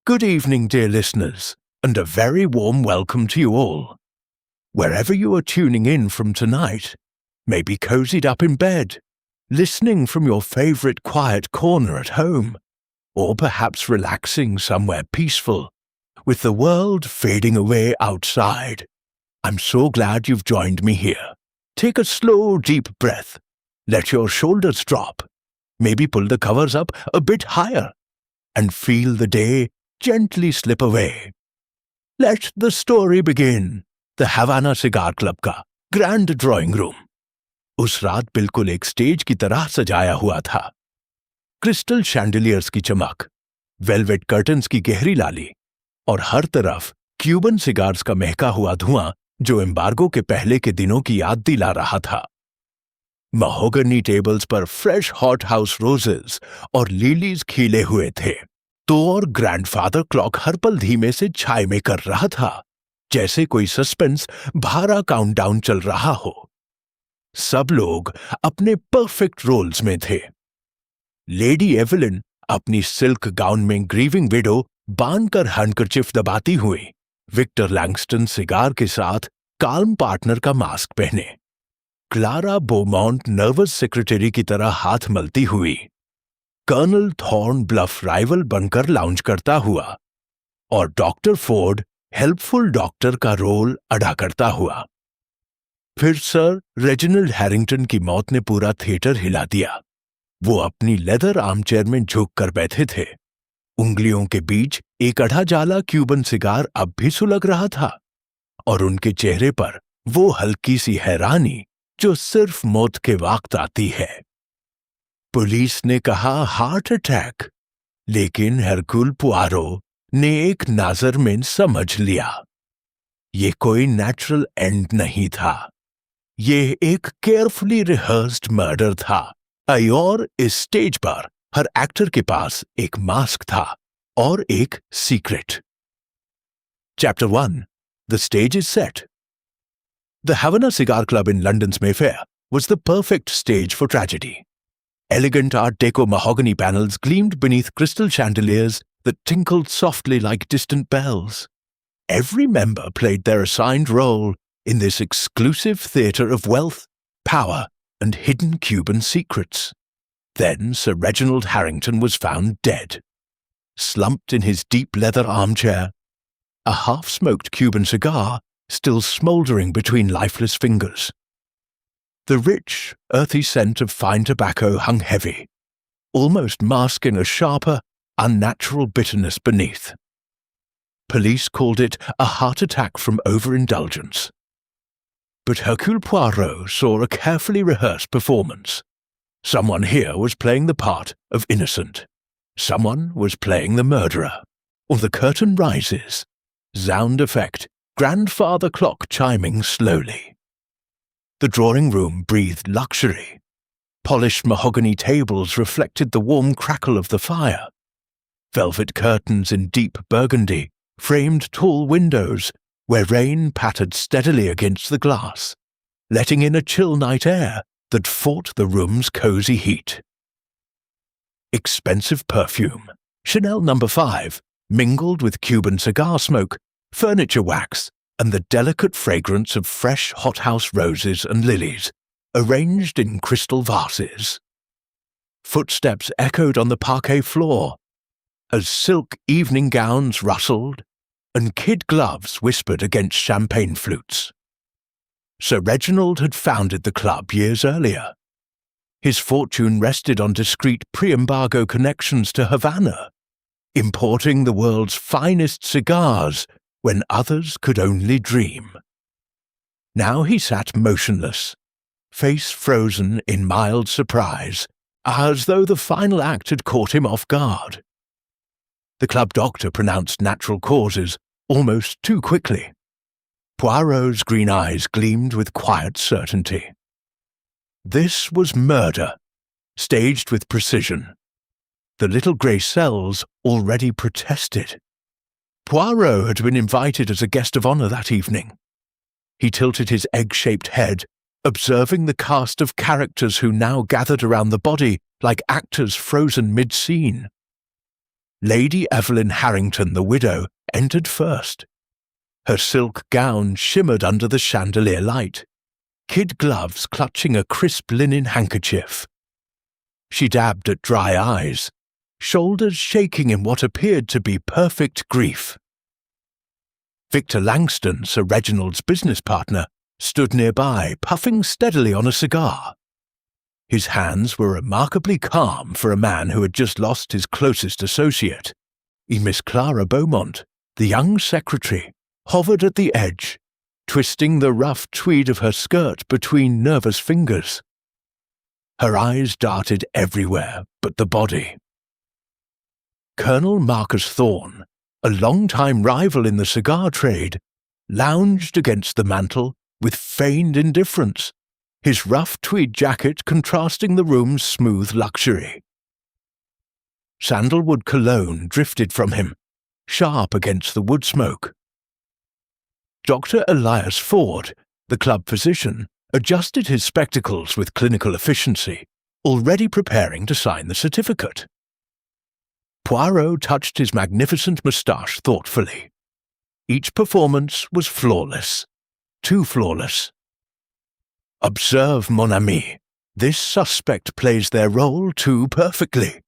Good evening, dear listeners, and a very warm welcome to you all. Wherever you are tuning in from tonight, maybe cozied up in bed, listening from your favorite quiet corner at home, or perhaps relaxing somewhere peaceful, with the world fading away outside. I'm so glad you've joined me here. Take a slow, deep breath. Let your shoulders drop. Maybe pull the covers up a bit higher and feel the day gently slip away. Let the story begin. The Havana Cigar Club का grand drawing room उस रात बिल्कुल एक stage की तरह सजाया हुआ था। क्रिस्टल शैंडिलियर्स की चमक, वेलवेट कर्टन्स की गहरी लाली और हर तरफ क्यूबन सिगार्स का महका हुआ धुआं जो एम्बार्गो के पहले के दिनों की याद दिला रहा था। महोगनी टेबल्स पर फ्रेश हॉट हाउस रोजेस और लिलीज खिले हुए थे, तो और ग्रैंडफादर क्लॉक हर पल धीमे से छाइमे कर रहा था, जैसे कोई सस्पेंस भारा काउंटडाउन चल रहा हो। सब लोग अपने परफेक्ट रोल्स में थे। लेडी एवलिन अपनी सिल्क गाउन में ग्रीविंग विडो बांधकर हैंडकरचिफ दबाती हुई, विक्टर लैंगस्टन सिगार के साथ काल्म पार्टनर का मास्क पहने, क्लारा बोमाउंट नर्वस सेक्रेटरी की तरह हाथ मलती हुई, कर्नल थॉर्न ब्लफ राइवल बनकर लाउंज करता हुआ, और डॉक्टर फोर्ड हेल्पफुल डॉक्टर का रोल अदा करता हुआ। फिर सर रेजिनाल्ड हैरिंगटन की मौत ने पूरा थिएटर हिला दिया। वो अपनी लेदर आर्मचेयर में झुक कर बैठे थे। उंगलियों के बीच एक अड़ा जाला क्यूबन सिगार अब भी सुलग रहा था, और उनके चेहरे पर वो हल्की सी हैरानी जो सिर्फ मौत के वक्त आती है। पुलिस ने कहा हार्ट अटैक, लेकिन हरक्यूल पुआरो ने एक नजर में समझ लिया, ये कोई नेचुरल एंड नहीं था। ये एक केयरफुली रिहर्स्ड मर्डर था। और इस स्टेज पर हर एक्टर के पास एक मास्क था और एक secret. Chapter 1. The stage is set. The Havana Cigar Club in London's Mayfair was the perfect stage for tragedy. Elegant Art Deco mahogany panels gleamed beneath crystal chandeliers that tinkled softly like distant bells. Every member played their assigned role in this exclusive theatre of wealth, power, and hidden Cuban secrets. Then Sir Reginald Harrington was found dead, slumped in his deep leather armchair, a half-smoked Cuban cigar still smouldering between lifeless fingers. The rich, earthy scent of fine tobacco hung heavy, almost masking a sharper, unnatural bitterness beneath. Police called it a heart attack from overindulgence. But Hercule Poirot saw a carefully rehearsed performance. Someone here was playing the part of innocent. Someone was playing the murderer. Or the curtain rises. Sound effect, grandfather clock chiming slowly. The drawing room breathed luxury. Polished mahogany tables reflected the warm crackle of the fire. Velvet curtains in deep burgundy framed tall windows where rain pattered steadily against the glass, letting in a chill night air that fought the room's cozy heat. Expensive perfume, Chanel No. 5, mingled with Cuban cigar smoke, furniture wax, and the delicate fragrance of fresh hothouse roses and lilies, arranged in crystal vases. Footsteps echoed on the parquet floor, as silk evening gowns rustled, and kid gloves whispered against champagne flutes. Sir Reginald had founded the club years earlier. His fortune rested on discreet pre-embargo connections to Havana, importing the world's finest cigars when others could only dream. Now he sat motionless, face frozen in mild surprise, as though the final act had caught him off guard. The club doctor pronounced natural causes almost too quickly. Poirot's green eyes gleamed with quiet certainty. This was murder, staged with precision. The little grey cells already protested. Poirot had been invited as a guest of honour that evening. He tilted his egg-shaped head, observing the cast of characters who now gathered around the body like actors frozen mid-scene. Lady Evelyn Harrington, the widow, entered first. Her silk gown shimmered under the chandelier light, kid gloves clutching a crisp linen handkerchief. She dabbed at dry eyes, shoulders shaking in what appeared to be perfect grief. Victor Langston, Sir Reginald's business partner, stood nearby, puffing steadily on a cigar. His hands were remarkably calm for a man who had just lost his closest associate. Miss Clara Beaumont, the young secretary, hovered at the edge, twisting the rough tweed of her skirt between nervous fingers. Her eyes darted everywhere but the body. Colonel Marcus Thorne, a long-time rival in the cigar trade, lounged against the mantel with feigned indifference, his rough tweed jacket contrasting the room's smooth luxury. Sandalwood cologne drifted from him, sharp against the wood smoke. Dr. Elias Ford, the club physician, adjusted his spectacles with clinical efficiency, already preparing to sign the certificate. Poirot touched his magnificent moustache thoughtfully. Each performance was flawless, too flawless. Observe, mon ami, this suspect plays their role too perfectly.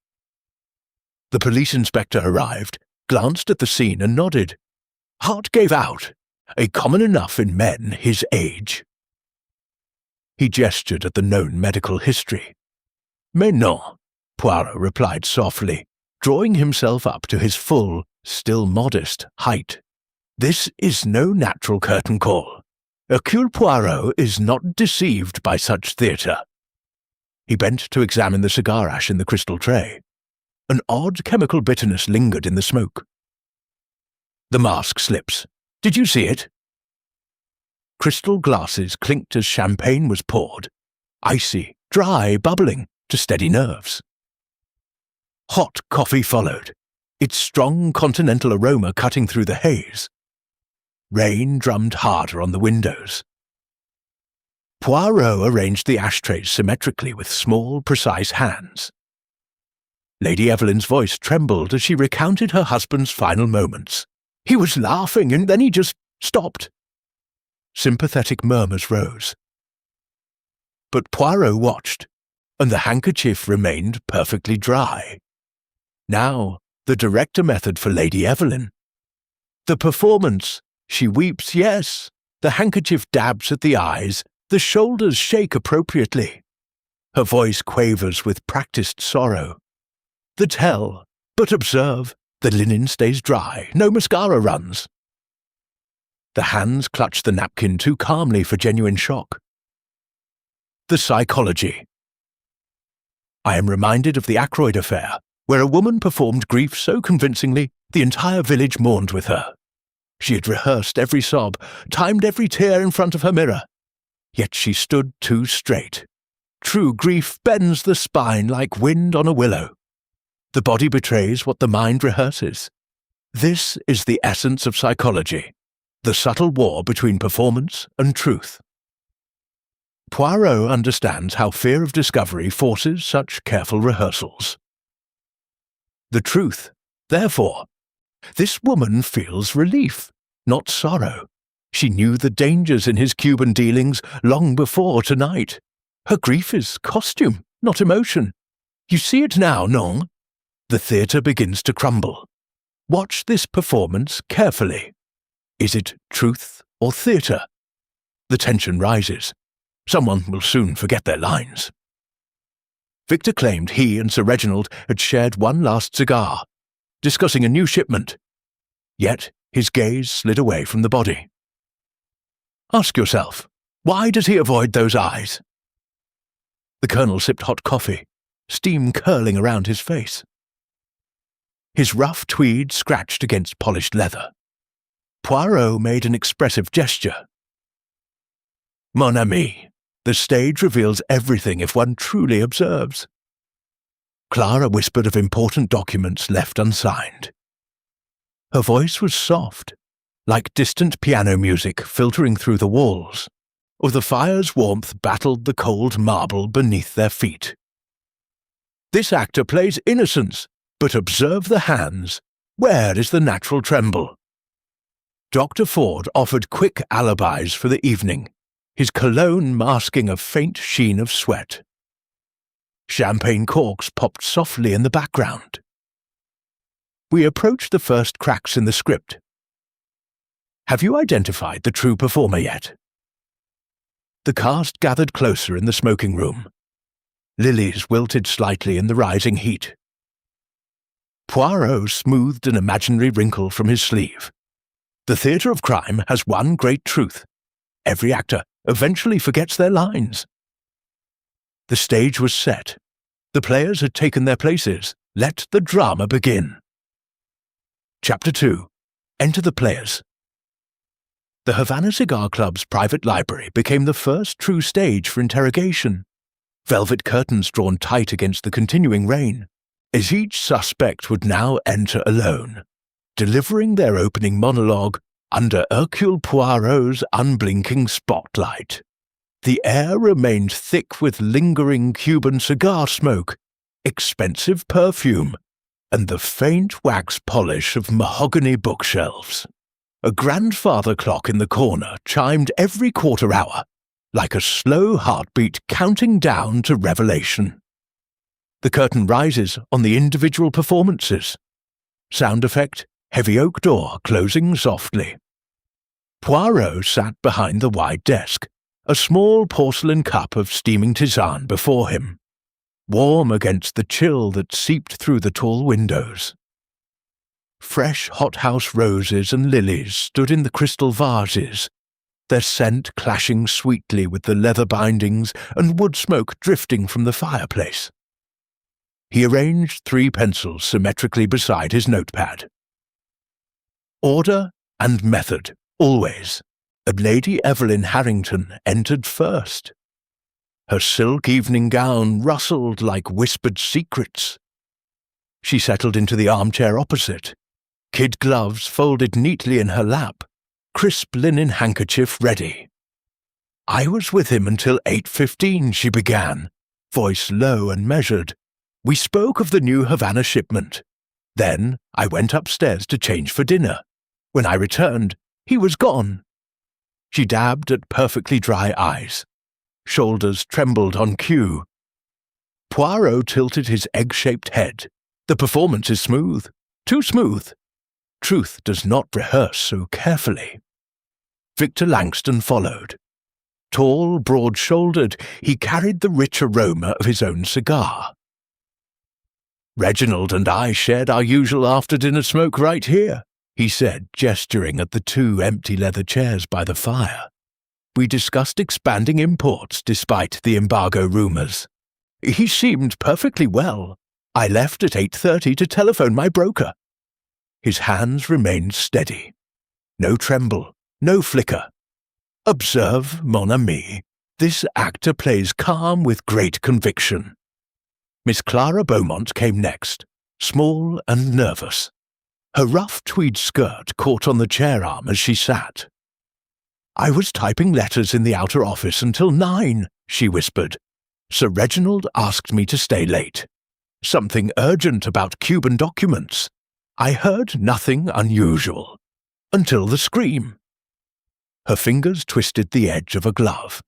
The police inspector arrived, glanced at the scene and nodded. Heart gave out, a common enough in men his age. He gestured at the known medical history. Mais non, Poirot replied softly, drawing himself up to his full, still modest, height. This is no natural curtain call. Hercule Poirot is not deceived by such theatre. He bent to examine the cigar ash in the crystal tray. An odd chemical bitterness lingered in the smoke. The mask slips. Did you see it? Crystal glasses clinked as champagne was poured, icy, dry, bubbling, to steady nerves. Hot coffee followed, its strong continental aroma cutting through the haze. Rain drummed harder on the windows. Poirot arranged the ashtrays symmetrically with small, precise hands. Lady Evelyn's voice trembled as she recounted her husband's final moments. He was laughing, and then he just stopped. Sympathetic murmurs rose. But Poirot watched, and the handkerchief remained perfectly dry. Now, the director method for Lady Evelyn. The performance. She weeps, yes. The handkerchief dabs at the eyes. The shoulders shake appropriately. Her voice quavers with practiced sorrow. The tell, but observe, the linen stays dry, no mascara runs. The hands clutch the napkin too calmly for genuine shock. The psychology. I am reminded of the Ackroyd affair, where a woman performed grief so convincingly the entire village mourned with her. She had rehearsed every sob, timed every tear in front of her mirror. Yet she stood too straight. True grief bends the spine like wind on a willow. The body betrays what the mind rehearses. This is the essence of psychology, the subtle war between performance and truth. Poirot understands how fear of discovery forces such careful rehearsals. The truth, therefore. This woman feels relief, not sorrow. She knew the dangers in his Cuban dealings long before tonight. Her grief is costume, not emotion. You see it now, non? The theatre begins to crumble. Watch this performance carefully. Is it truth or theatre? The tension rises. Someone will soon forget their lines. Victor claimed he and Sir Reginald had shared one last cigar, discussing a new shipment. Yet his gaze slid away from the body. Ask yourself, why does he avoid those eyes? The colonel sipped hot coffee, steam curling around his face. His rough tweed scratched against polished leather. Poirot made an expressive gesture. Mon ami, the stage reveals everything if one truly observes. Clara whispered of important documents left unsigned. Her voice was soft, like distant piano music filtering through the walls, or the fire's warmth battled the cold marble beneath their feet. This actor plays innocence, But observe the hands. Where is the natural tremble? Dr. Ford offered quick alibis for the evening, his cologne masking a faint sheen of sweat. Champagne corks popped softly in the background. We approached the first cracks in the script. Have you identified the true performer yet? The cast gathered closer in the smoking room. Lilies wilted slightly in the rising heat. Poirot smoothed an imaginary wrinkle from his sleeve. The theatre of crime has one great truth. Every actor eventually forgets their lines. The stage was set. The players had taken their places. Let the drama begin. Chapter 2. Enter the players. The Havana Cigar Club's private library became the first true stage for interrogation. Velvet curtains drawn tight against the continuing rain, as each suspect would now enter alone, delivering their opening monologue under Hercule Poirot's unblinking spotlight. The air remained thick with lingering Cuban cigar smoke, expensive perfume, and the faint wax polish of mahogany bookshelves. A grandfather clock in the corner chimed every quarter hour, like a slow heartbeat counting down to revelation. The curtain rises on the individual performances. Sound effect, heavy oak door closing softly. Poirot sat behind the wide desk, a small porcelain cup of steaming tisane before him, warm against the chill that seeped through the tall windows. Fresh hothouse roses and lilies stood in the crystal vases, their scent clashing sweetly with the leather bindings and wood smoke drifting from the fireplace. He arranged 3 pencils symmetrically beside his notepad. Order and method, always, and Lady Evelyn Harrington entered first. Her silk evening gown rustled like whispered secrets. She settled into the armchair opposite, kid gloves folded neatly in her lap, crisp linen handkerchief ready. I was with him until 8:15, she began, voice low and measured. We spoke of the new Havana shipment. Then I went upstairs to change for dinner. When I returned, he was gone. She dabbed at perfectly dry eyes. Shoulders trembled on cue. Poirot tilted his egg-shaped head. The performance is smooth. Too smooth. Truth does not rehearse so carefully. Victor Langston followed. Tall, broad-shouldered, he carried the rich aroma of his own cigar. Reginald and I shared our usual after-dinner smoke right here, he said, gesturing at the 2 empty leather chairs by the fire. We discussed expanding imports despite the embargo rumors. He seemed perfectly well. I left at 8:30 to telephone my broker. His hands remained steady. No tremble, no flicker. Observe, mon ami, this actor plays calm with great conviction. Miss Clara Beaumont came next, small and nervous. Her rough tweed skirt caught on the chair arm as she sat. I was typing letters in the outer office until 9, she whispered. Sir Reginald asked me to stay late. Something urgent about Cuban documents. I heard nothing unusual. Until the scream. Her fingers twisted the edge of a glove.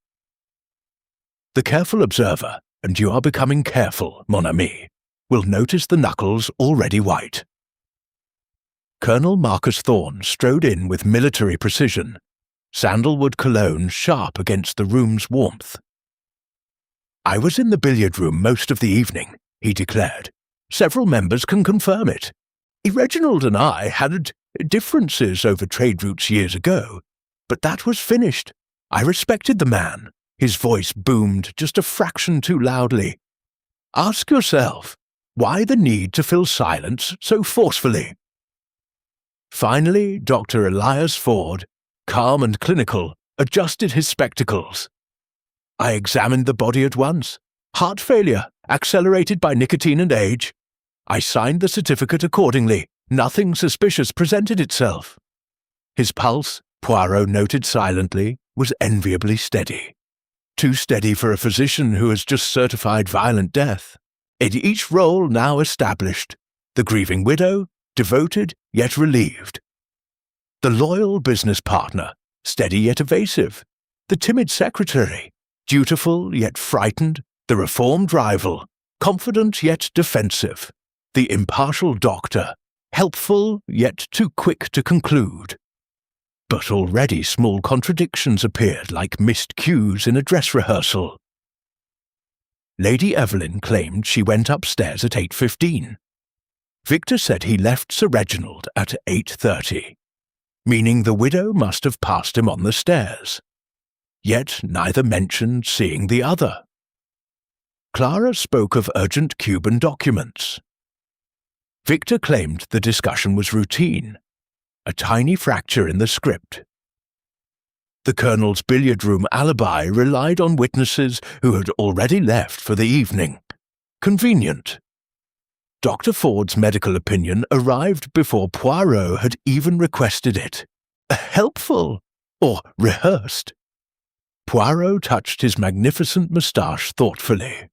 The careful observer, and you are becoming careful, mon ami, will notice the knuckles already white. Colonel Marcus Thorne strode in with military precision, sandalwood cologne sharp against the room's warmth. I was in the billiard room most of the evening, he declared. Several members can confirm it. Reginald and I had differences over trade routes years ago, but that was finished. I respected the man. His voice boomed just a fraction too loudly. Ask yourself, why the need to fill silence so forcefully? Finally, Dr. Elias Ford, calm and clinical, adjusted his spectacles. I examined the body at once. Heart failure, accelerated by nicotine and age. I signed the certificate accordingly. Nothing suspicious presented itself. His pulse, Poirot noted silently, was enviably steady. Too steady for a physician who has just certified violent death. In each role now established, The grieving widow, devoted yet relieved. The loyal business partner, steady yet evasive. The timid secretary, dutiful yet frightened. The reformed rival, confident yet defensive. The impartial doctor, helpful yet too quick to conclude. But already small contradictions appeared like missed cues in a dress rehearsal. Lady Evelyn claimed she went upstairs at 8:15. Victor said he left Sir Reginald at 8:30, meaning the widow must have passed him on the stairs. Yet neither mentioned seeing the other. Clara spoke of urgent Cuban documents. Victor claimed the discussion was routine, a tiny fracture in the script. The Colonel's billiard room alibi relied on witnesses who had already left for the evening. Convenient. Dr. Ford's medical opinion arrived before Poirot had even requested it. Helpful, or rehearsed. Poirot touched his magnificent moustache thoughtfully.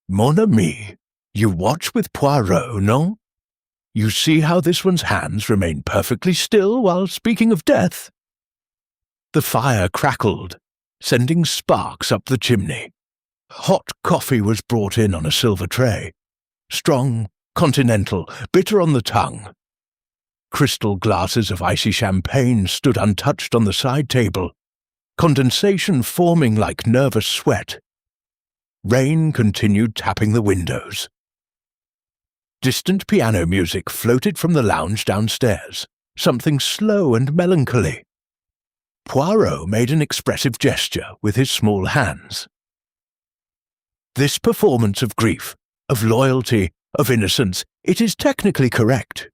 Mon ami, you watch with Poirot, no? You see how this one's hands remain perfectly still while speaking of death? The fire crackled, sending sparks up the chimney. Hot coffee was brought in on a silver tray. Strong, continental, bitter on the tongue. Crystal glasses of icy champagne stood untouched on the side table, condensation forming like nervous sweat. Rain continued tapping the windows. Distant piano music floated from the lounge downstairs, something slow and melancholy. Poirot made an expressive gesture with his small hands. This performance of grief, of loyalty, of innocence, it is technically correct.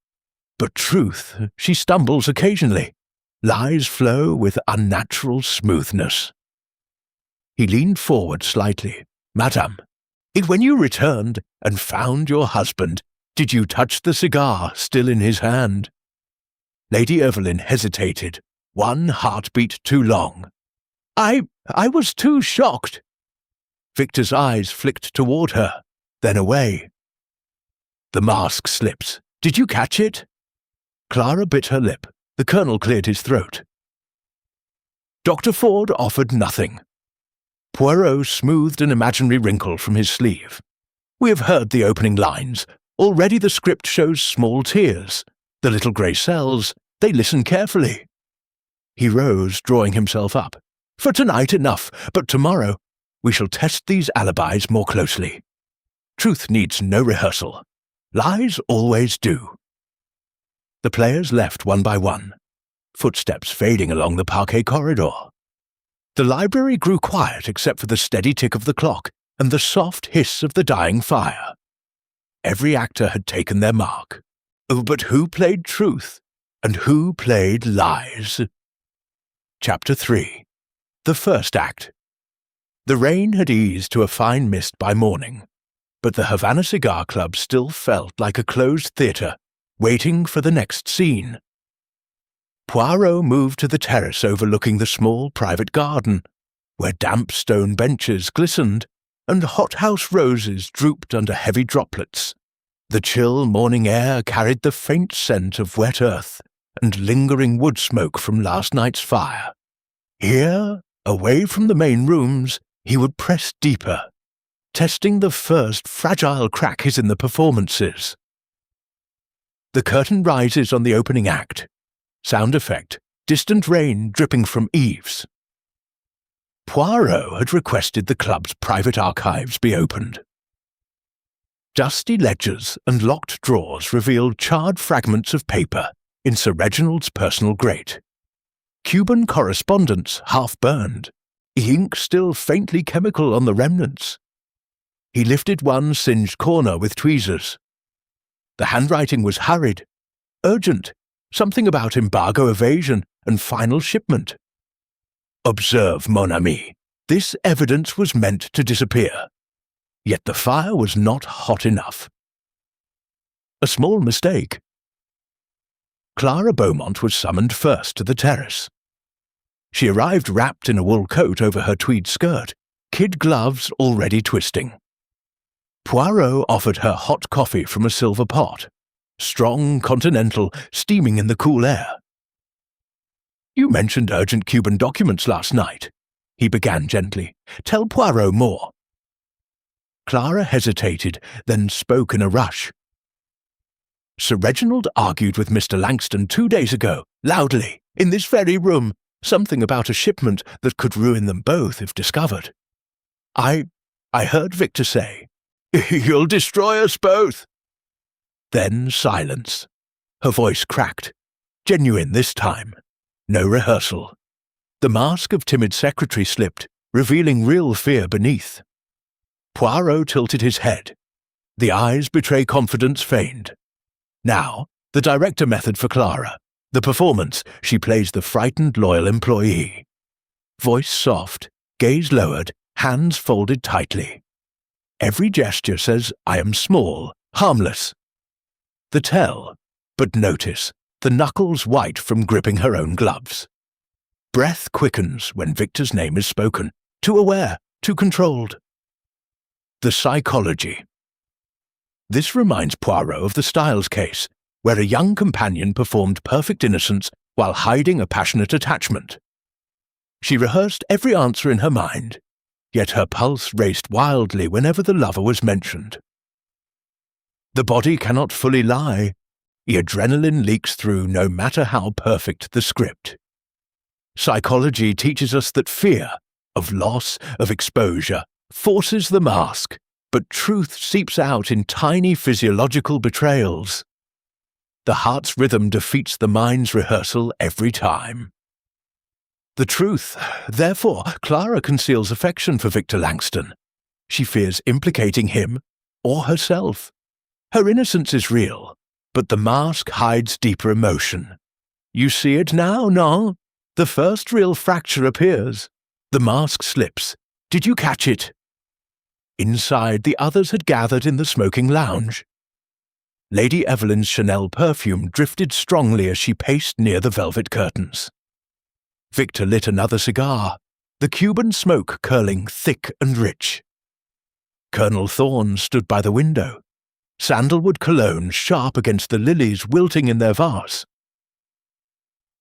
But truth, she stumbles occasionally. Lies flow with unnatural smoothness. He leaned forward slightly. Madame, when you returned and found your husband, did you touch the cigar still in his hand? Lady Evelyn hesitated, one heartbeat too long. I was too shocked. Victor's eyes flicked toward her, then away. The mask slips. Did you catch it? Clara bit her lip. The Colonel cleared his throat. Dr. Ford offered nothing. Poirot smoothed an imaginary wrinkle from his sleeve. We have heard the opening lines. Already the script shows small tears. The little grey cells, they listen carefully. He rose, drawing himself up. For tonight enough, but tomorrow we shall test these alibis more closely. Truth needs no rehearsal. Lies always do. The players left one by one, footsteps fading along the parquet corridor. The library grew quiet except for the steady tick of the clock and the soft hiss of the dying fire. Every actor had taken their mark. Oh, but who played truth, and who played lies? Chapter 3. The First Act. The rain had eased to a fine mist by morning, but the Havana Cigar Club still felt like a closed theatre, waiting for the next scene. Poirot moved to the terrace overlooking the small private garden, where damp stone benches glistened and hothouse roses drooped under heavy droplets. The chill morning air carried the faint scent of wet earth and lingering wood smoke from last night's fire. Here, away from the main rooms, he would press deeper, testing the first fragile cracks in the performances. The curtain rises on the opening act. Sound effect, distant rain dripping from eaves. Poirot had requested the club's private archives be opened. Dusty ledgers and locked drawers revealed charred fragments of paper in Sir Reginald's personal grate. Cuban correspondence half burned, ink still faintly chemical on the remnants. He lifted one singed corner with tweezers. The handwriting was hurried, urgent, something about embargo evasion and final shipment. Observe, mon ami, this evidence was meant to disappear. Yet the fire was not hot enough. A small mistake. Clara Beaumont was summoned first to the terrace. She arrived wrapped in a wool coat over her tweed skirt, kid gloves already twisting. Poirot offered her hot coffee from a silver pot, strong, continental, steaming in the cool air. "You mentioned urgent Cuban documents last night," he began gently. "Tell Poirot more." Clara hesitated, then spoke in a rush. "Sir Reginald argued with Mr. Langston 2 days ago, loudly, in this very room, something about a shipment that could ruin them both if discovered. I heard Victor say, 'You'll destroy us both.'" Then silence. Her voice cracked. Genuine this time. No rehearsal. The mask of timid secretary slipped, revealing real fear beneath. Poirot tilted his head. The eyes betray confidence feigned. Now, the director method for Clara. The performance, she plays the frightened loyal employee. Voice soft, gaze lowered, hands folded tightly. Every gesture says, "I am small, harmless." The tell, but notice, the knuckles white from gripping her own gloves. Breath quickens when Victor's name is spoken, too aware, too controlled. The psychology. This reminds Poirot of the Styles case, where a young companion performed perfect innocence while hiding a passionate attachment. She rehearsed every answer in her mind, yet her pulse raced wildly whenever the lover was mentioned. The body cannot fully lie. The adrenaline leaks through no matter how perfect the script. Psychology teaches us that fear, of loss, of exposure, forces the mask, but truth seeps out in tiny physiological betrayals. The heart's rhythm defeats the mind's rehearsal every time. The truth. Therefore, Clara conceals affection for Victor Langston. She fears implicating him or herself. Her innocence is real, but the mask hides deeper emotion. You see it now, no? The first real fracture appears. The mask slips. Did you catch it? Inside, the others had gathered in the smoking lounge. Lady Evelyn's Chanel perfume drifted strongly as she paced near the velvet curtains. Victor lit another cigar, the Cuban smoke curling thick and rich. Colonel Thorne stood by the window, sandalwood cologne sharp against the lilies wilting in their vase.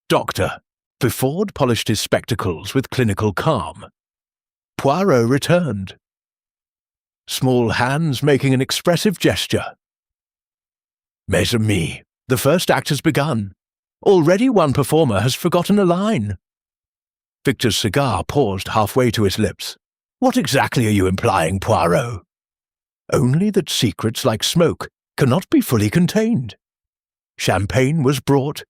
"Doctor," Ford polished his spectacles with clinical calm. Poirot returned. Small hands making an expressive gesture. "Mes amis, the first act has begun. Already one performer has forgotten a line." Victor's cigar paused halfway to his lips. "What exactly are you implying, Poirot?" "Only that secrets like smoke cannot be fully contained." Champagne was brought,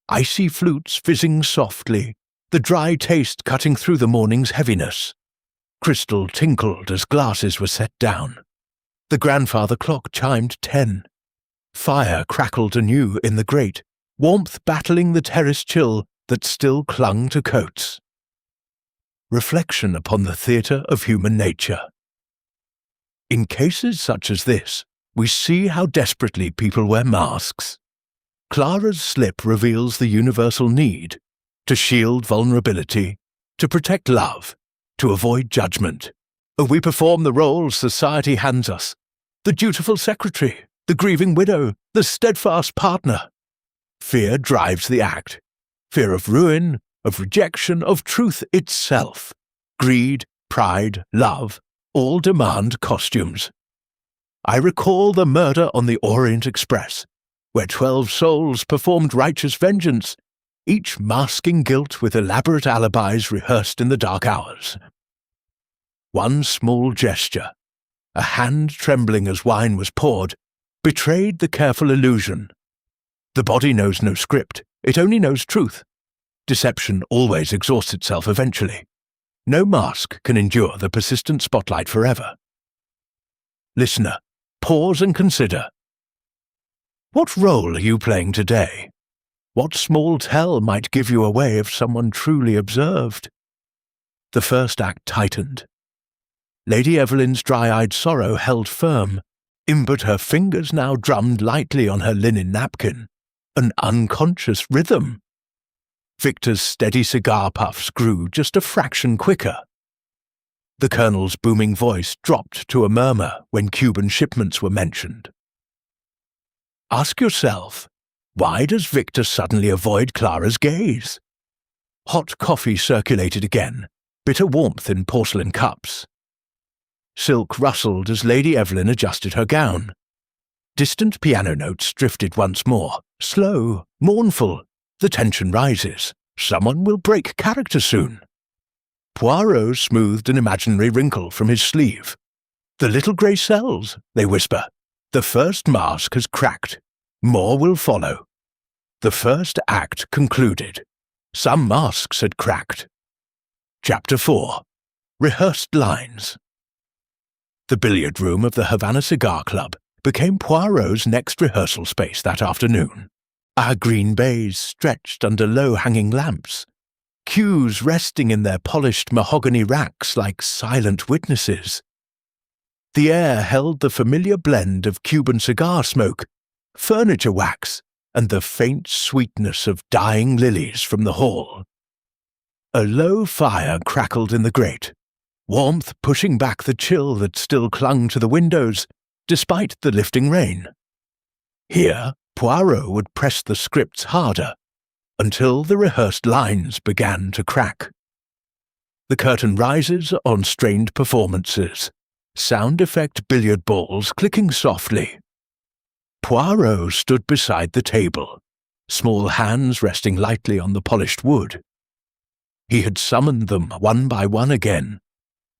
icy flutes fizzing softly, the dry taste cutting through the morning's heaviness. Crystal tinkled as glasses were set down. The grandfather clock chimed 10. Fire crackled anew in the grate, warmth battling the terrace chill that still clung to coats. Reflection upon the theatre of human nature. In cases such as this, we see how desperately people wear masks. Clara's slip reveals the universal need to shield vulnerability, to protect love, to avoid judgment. We perform the roles society hands us: the dutiful secretary, the grieving widow, the steadfast partner. Fear drives the act. Fear of ruin, of rejection, of truth itself. Greed, pride, love, all demand costumes. I recall the murder on the Orient Express, where 12 souls performed righteous vengeance, each masking guilt with elaborate alibis rehearsed in the dark hours. One small gesture, a hand trembling as wine was poured, betrayed the careful illusion. The body knows no script, it only knows truth. Deception always exhausts itself eventually. No mask can endure the persistent spotlight forever. Listener, pause and consider. What role are you playing today? What small tell might give you away if someone truly observed? The first act tightened. Lady Evelyn's dry-eyed sorrow held firm, but her fingers now drummed lightly on her linen napkin. An unconscious rhythm. Victor's steady cigar puffs grew just a fraction quicker. The Colonel's booming voice dropped to a murmur when Cuban shipments were mentioned. Ask yourself, why does Victor suddenly avoid Clara's gaze? Hot coffee circulated again, bitter warmth in porcelain cups. Silk rustled as Lady Evelyn adjusted her gown. Distant piano notes drifted once more, slow, mournful. The tension rises. Someone will break character soon. Poirot smoothed an imaginary wrinkle from his sleeve. The little grey cells, they whisper. The first mask has cracked. More will follow. The first act concluded. Some masks had cracked. Chapter 4. Rehearsed Lines. The billiard room of the Havana Cigar Club became Poirot's next rehearsal space that afternoon. Our green baize stretched under low-hanging lamps, cues resting in their polished mahogany racks like silent witnesses. The air held the familiar blend of Cuban cigar smoke, furniture wax, and the faint sweetness of dying lilies from the hall. A low fire crackled in the grate, warmth pushing back the chill that still clung to the windows, despite the lifting rain. Here, Poirot would press the scripts harder, until the rehearsed lines began to crack. The curtain rises on strained performances, sound effect billiard balls clicking softly. Poirot stood beside the table, small hands resting lightly on the polished wood. He had summoned them one by one again,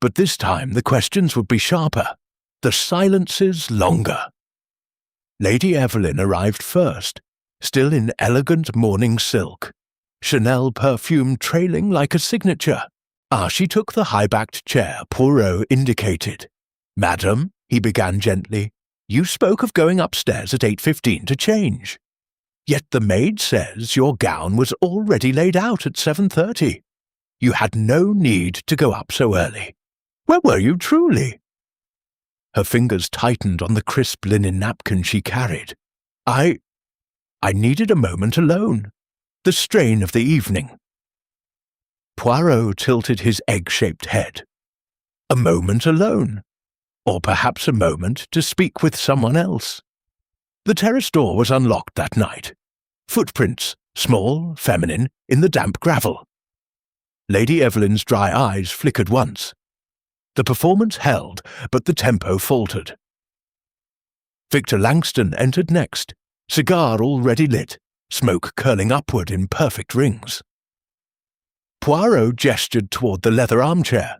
but this time the questions would be sharper, the silences longer. Lady Evelyn arrived first, still in elegant morning silk, Chanel perfume trailing like a signature. She took the high-backed chair Poirot indicated. "Madam," he began gently, "you spoke of going upstairs at 8:15 to change. Yet the maid says your gown was already laid out at 7:30. You had no need to go up so early. Where were you truly?" Her fingers tightened on the crisp linen napkin she carried. I needed a moment alone. The strain of the evening." Poirot tilted his egg-shaped head. A moment alone? Or perhaps a moment to speak with someone else? The terrace door was unlocked that night. Footprints, small, feminine, in the damp gravel. Lady Evelyn's dry eyes flickered once. The performance held, but the tempo faltered. Victor Langston entered next, cigar already lit, smoke curling upward in perfect rings. Poirot gestured toward the leather armchair.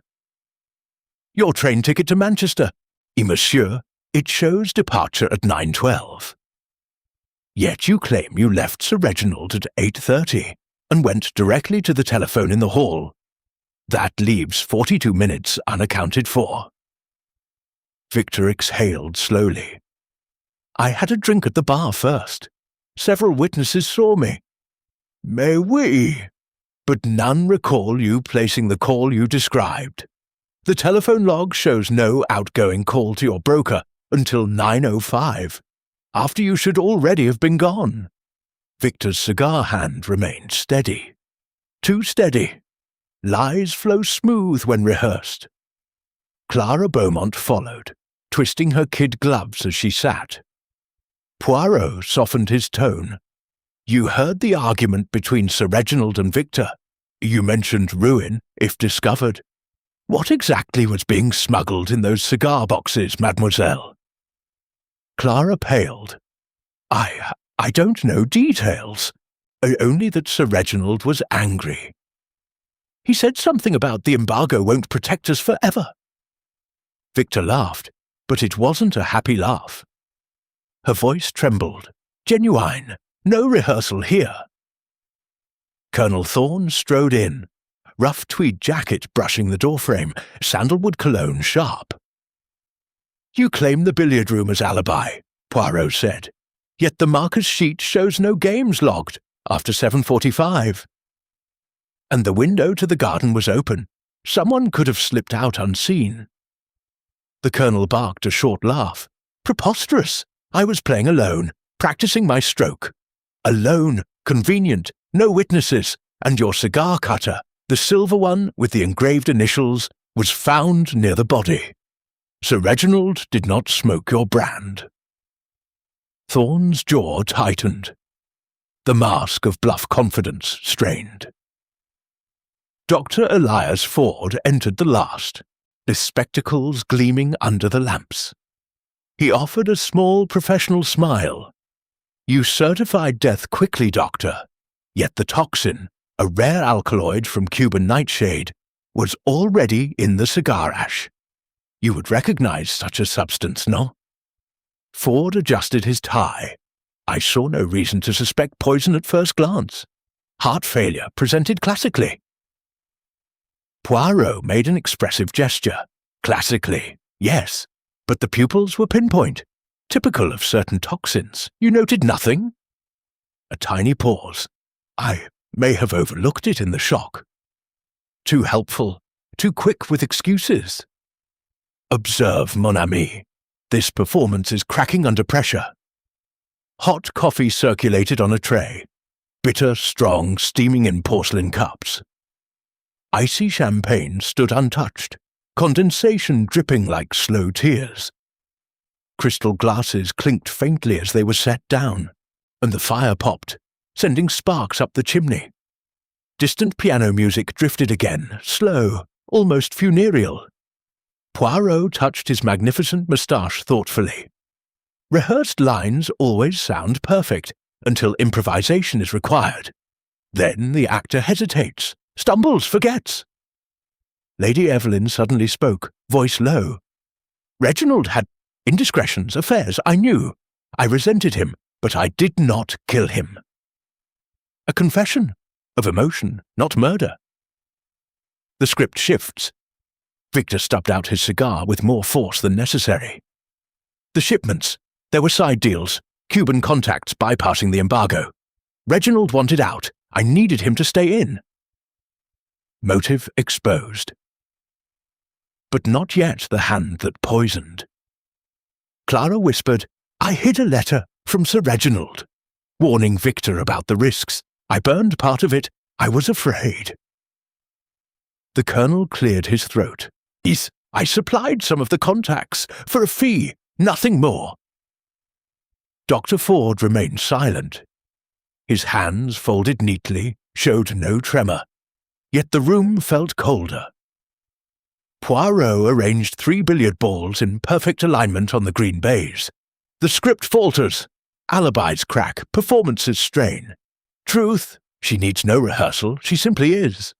"Your train ticket to Manchester. Monsieur, it shows departure at 9:12. Yet you claim you left Sir Reginald at 8:30 and went directly to the telephone in the hall. That leaves 42 minutes unaccounted for." Victor exhaled slowly. "I had a drink at the bar first. Several witnesses saw me. Mais oui, but none recall you placing the call you described. The telephone log shows no outgoing call to your broker until 9:05, after you should already have been gone." Victor's cigar hand remained steady. Too steady. Lies flow smooth when rehearsed. Clara Beaumont followed, twisting her kid gloves as she sat. Poirot softened his tone. "You heard the argument between Sir Reginald and Victor. You mentioned ruin, if discovered. What exactly was being smuggled in those cigar boxes, mademoiselle?" Clara paled. I don't know details. Only that Sir Reginald was angry. He said something about the embargo won't protect us forever." Victor laughed, but it wasn't a happy laugh. Her voice trembled. Genuine. No rehearsal here. Colonel Thorne strode in, rough tweed jacket brushing the doorframe, sandalwood cologne sharp. "You claim the billiard room as alibi," Poirot said, "yet the marker's sheet shows no games logged after 7:45. And the window to the garden was open. Someone could have slipped out unseen." The Colonel barked a short laugh. "Preposterous! I was playing alone, practicing my stroke. Alone, convenient, no witnesses, and your cigar cutter, the silver one with the engraved initials, was found near the body. Sir Reginald did not smoke your brand." Thorne's jaw tightened. The mask of bluff confidence strained. Dr. Elias Ford entered the last, his spectacles gleaming under the lamps. He offered a small professional smile. "You certified death quickly, Doctor, yet the toxin, a rare alkaloid from Cuban nightshade, was already in the cigar ash. You would recognize such a substance, no?" Ford adjusted his tie. "I saw no reason to suspect poison at first glance. Heart failure presented classically." Poirot made an expressive gesture. "Classically, yes, but the pupils were pinpoint, typical of certain toxins. You noted nothing?" A tiny pause. "I may have overlooked it in the shock. Too helpful, too quick with excuses." "Observe, mon ami. This performance is cracking under pressure." Hot coffee circulated on a tray. Bitter, strong, steaming in porcelain cups. Icy champagne stood untouched, condensation dripping like slow tears. Crystal glasses clinked faintly as they were set down, and the fire popped, sending sparks up the chimney. Distant piano music drifted again, slow, almost funereal. Poirot touched his magnificent moustache thoughtfully. Rehearsed lines always sound perfect until improvisation is required. Then the actor hesitates, stumbles, forgets. Lady Evelyn suddenly spoke, voice low. "Reginald had indiscretions, affairs, I knew. I resented him, but I did not kill him." A confession of emotion, not murder. The script shifts. Victor stubbed out his cigar with more force than necessary. "The shipments. There were side deals, Cuban contacts bypassing the embargo. Reginald wanted out. I needed him to stay in." Motive exposed. But not yet the hand that poisoned. Clara whispered, "I hid a letter from Sir Reginald, warning Victor about the risks. I burned part of it. I was afraid." The Colonel cleared his throat. I supplied some of the contacts for a fee, nothing more." Dr. Ford remained silent. His hands, folded neatly, showed no tremor, yet the room felt colder. Poirot arranged 3 billiard balls in perfect alignment on the green baize. The script falters. Alibis crack, performances strain. Truth, she needs no rehearsal, she simply is.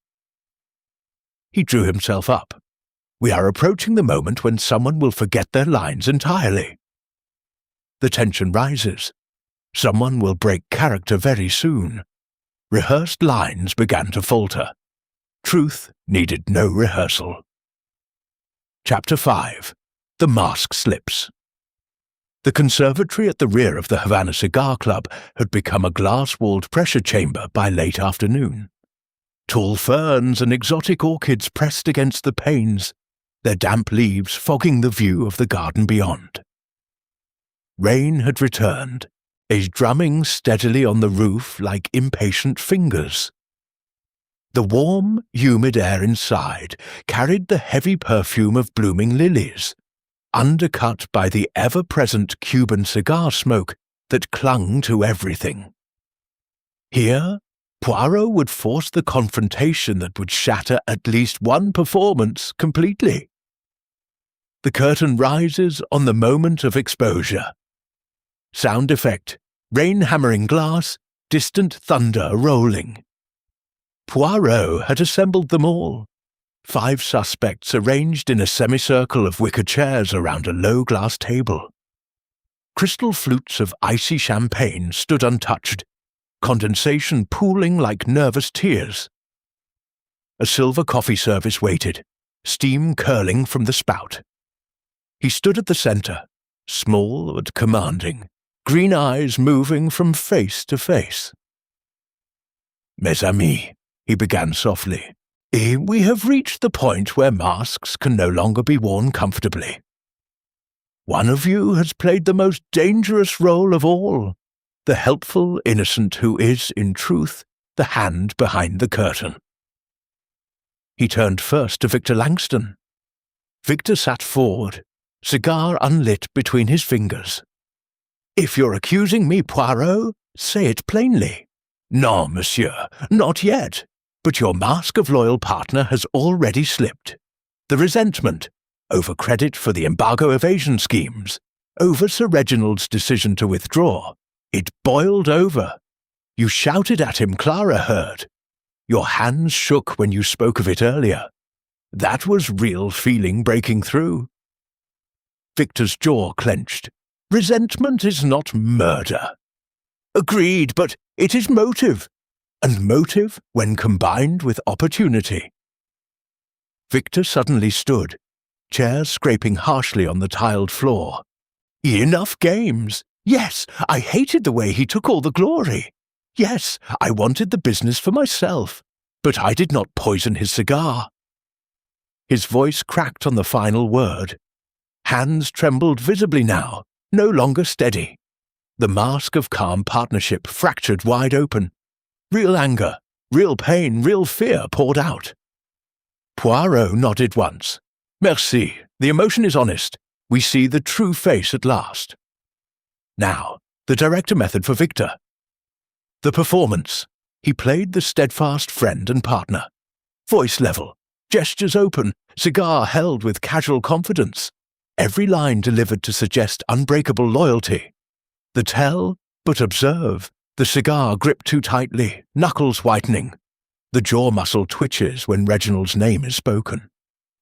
He drew himself up. We are approaching the moment when someone will forget their lines entirely. The tension rises. Someone will break character very soon. Rehearsed lines began to falter. Truth needed no rehearsal. Chapter 5. The Mask Slips. The conservatory at the rear of the Havana Cigar Club had become a glass-walled pressure chamber by late afternoon. Tall ferns and exotic orchids pressed against the panes, their damp leaves fogging the view of the garden beyond. Rain had returned, a drumming steadily on the roof like impatient fingers. The warm, humid air inside carried the heavy perfume of blooming lilies, undercut by the ever-present Cuban cigar smoke that clung to everything. Here, Poirot would force the confrontation that would shatter at least one performance completely. The curtain rises on the moment of exposure. Sound effect, rain hammering glass, distant thunder rolling. Poirot had assembled them all. 5 suspects arranged in a semicircle of wicker chairs around a low glass table. Crystal flutes of icy champagne stood untouched, condensation pooling like nervous tears. A silver coffee service waited, steam curling from the spout. He stood at the center, small but commanding, green eyes moving from face to face. "Mes amis," he began softly, "we have reached the point where masks can no longer be worn comfortably. One of you has played the most dangerous role of all, the helpful innocent who is, in truth, the hand behind the curtain." He turned first to Victor Langston. Victor sat forward, cigar unlit between his fingers. If you're accusing me, Poirot, say it plainly. No, monsieur, not yet. But your mask of loyal partner has already slipped. The resentment, over credit for the embargo evasion schemes, over Sir Reginald's decision to withdraw, it boiled over. You shouted at him, Clara heard. Your hands shook when you spoke of it earlier. That was real feeling breaking through. Victor's jaw clenched. Resentment is not murder. Agreed, but it is motive. And motive when combined with opportunity. Victor suddenly stood, chairs scraping harshly on the tiled floor. Enough games. Yes, I hated the way he took all the glory. Yes, I wanted the business for myself, but I did not poison his cigar. His voice cracked on the final word. Hands trembled visibly now, no longer steady. The mask of calm partnership fractured wide open. Real anger, real pain, real fear poured out. Poirot nodded once. Merci, the emotion is honest. We see the true face at last. Now, the director method for Victor. The performance. He played the steadfast friend and partner. Voice level, gestures open, cigar held with casual confidence. Every line delivered to suggest unbreakable loyalty. The tell, but observe. The cigar gripped too tightly, knuckles whitening. The jaw muscle twitches when Reginald's name is spoken.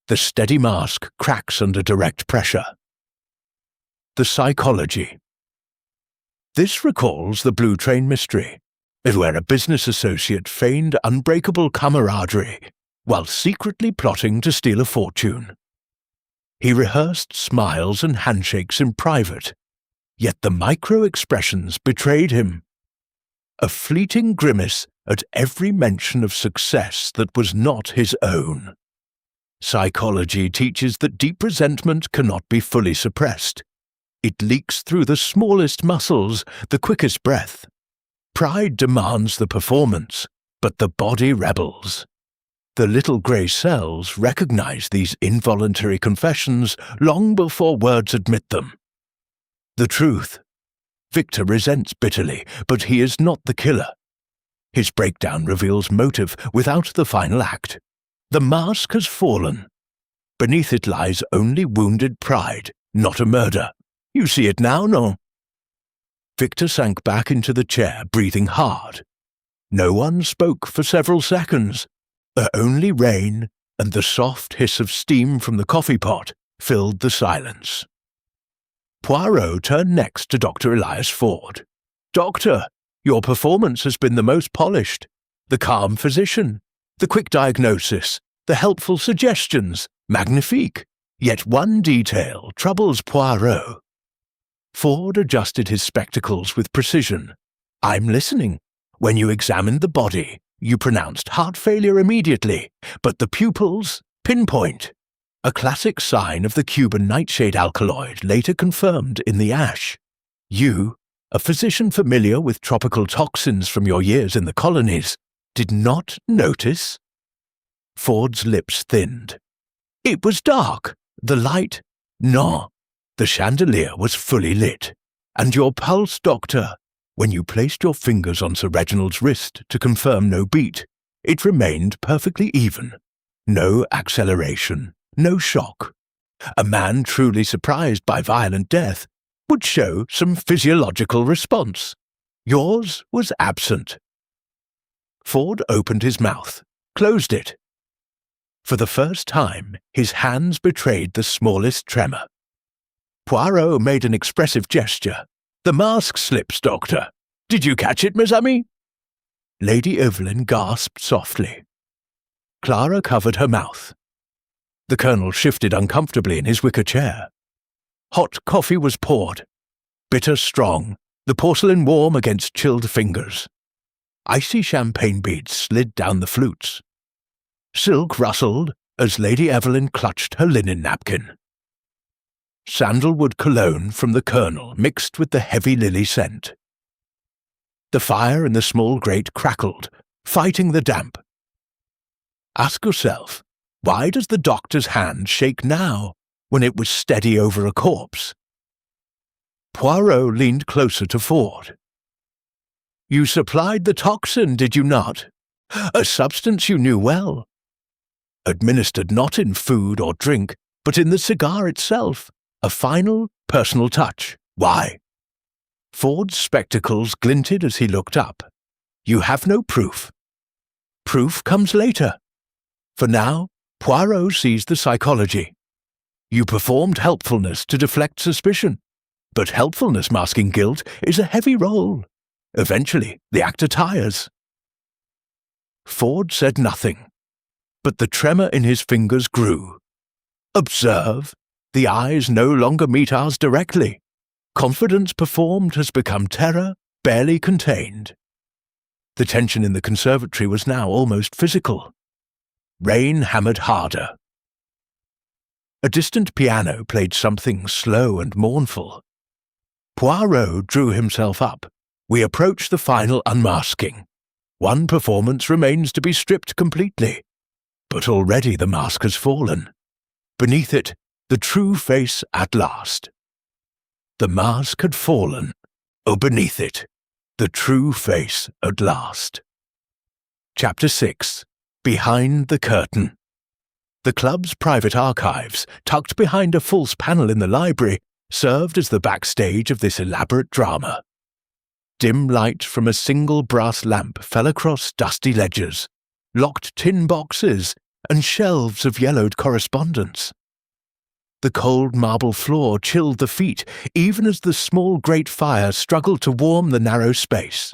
The steady mask cracks under direct pressure. The psychology. This recalls the Blue Train mystery, where a business associate feigned unbreakable camaraderie while secretly plotting to steal a fortune. He rehearsed smiles and handshakes in private, yet the micro-expressions betrayed him. A fleeting grimace at every mention of success that was not his own. Psychology teaches that deep resentment cannot be fully suppressed. It leaks through the smallest muscles, the quickest breath. Pride demands the performance, but the body rebels. The little grey cells recognize these involuntary confessions long before words admit them. The truth. Victor resents bitterly, but he is not the killer. His breakdown reveals motive without the final act. The mask has fallen. Beneath it lies only wounded pride, not a murder. You see it now, no? Victor sank back into the chair, breathing hard. No one spoke for several seconds. Only rain and the soft hiss of steam from the coffee pot filled the silence. Poirot turned next to Dr. Elias Ford. Doctor, your performance has been the most polished. The calm physician, the quick diagnosis, the helpful suggestions, magnifique. Yet one detail troubles Poirot. Ford adjusted his spectacles with precision. I'm listening. When you examined the body, you pronounced heart failure immediately, but the pupils, pinpoint. A classic sign of the Cuban nightshade alkaloid later confirmed in the ash. You, a physician familiar with tropical toxins from your years in the colonies, did not notice? Ford's lips thinned. It was dark. The light? No. The chandelier was fully lit. And your pulse, doctor, when you placed your fingers on Sir Reginald's wrist to confirm no beat, it remained perfectly even. No acceleration. No shock. A man truly surprised by violent death would show some physiological response. Yours was absent. Ford opened his mouth, closed it. For the first time, his hands betrayed the smallest tremor. Poirot made an expressive gesture. The mask slips, doctor. Did you catch it, mes amis? Lady Evelyn gasped softly. Clara covered her mouth. The colonel shifted uncomfortably in his wicker chair. Hot coffee was poured. Bitter strong, the porcelain warm against chilled fingers. Icy champagne beads slid down the flutes. Silk rustled as Lady Evelyn clutched her linen napkin. Sandalwood cologne from the colonel mixed with the heavy lily scent. The fire in the small grate crackled, fighting the damp. Ask yourself, why does the doctor's hand shake now, when it was steady over a corpse? Poirot leaned closer to Ford. "You supplied the toxin, did you not? A substance you knew well. Administered not in food or drink, but in the cigar itself, a final, personal touch. Why?" Ford's spectacles glinted as he looked up. "You have no proof. Proof comes later. For now, Poirot sees the psychology. You performed helpfulness to deflect suspicion, but helpfulness masking guilt is a heavy role. Eventually, the actor tires." Ford said nothing, but the tremor in his fingers grew. "Observe, the eyes no longer meet ours directly. Confidence performed has become terror barely contained." The tension in the conservatory was now almost physical. Rain hammered harder. A distant piano played something slow and mournful. Poirot drew himself up. "We approach the final unmasking. One performance remains to be stripped completely. But already the mask has fallen. Beneath it, the true face at last." The mask had fallen. Oh, beneath it, the true face at last. Chapter 6. Behind the Curtain. The club's private archives, tucked behind a false panel in the library, served as the backstage of this elaborate drama. Dim light from a single brass lamp fell across dusty ledgers, locked tin boxes, and shelves of yellowed correspondence. The cold marble floor chilled the feet, even as the small grate fire struggled to warm the narrow space.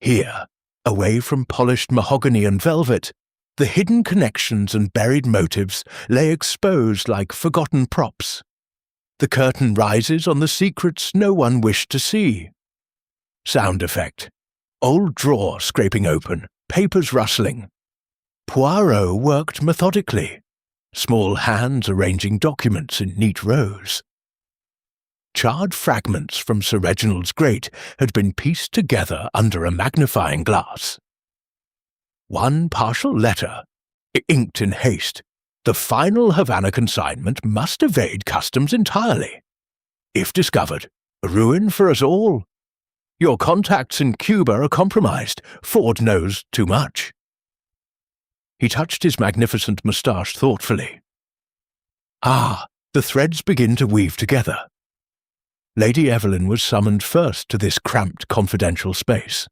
Here, away from polished mahogany and velvet, the hidden connections and buried motives lay exposed like forgotten props. The curtain rises on the secrets no one wished to see. Sound effect. Old drawer scraping open, papers rustling. Poirot worked methodically, small hands arranging documents in neat rows. Charred fragments from Sir Reginald's grate had been pieced together under a magnifying glass. One partial letter, inked in haste. The final Havana consignment must evade customs entirely. If discovered, a ruin for us all. Your contacts in Cuba are compromised. Ford knows too much. He touched his magnificent moustache thoughtfully. Ah, the threads begin to weave together. Lady Evelyn was summoned first to this cramped confidential space.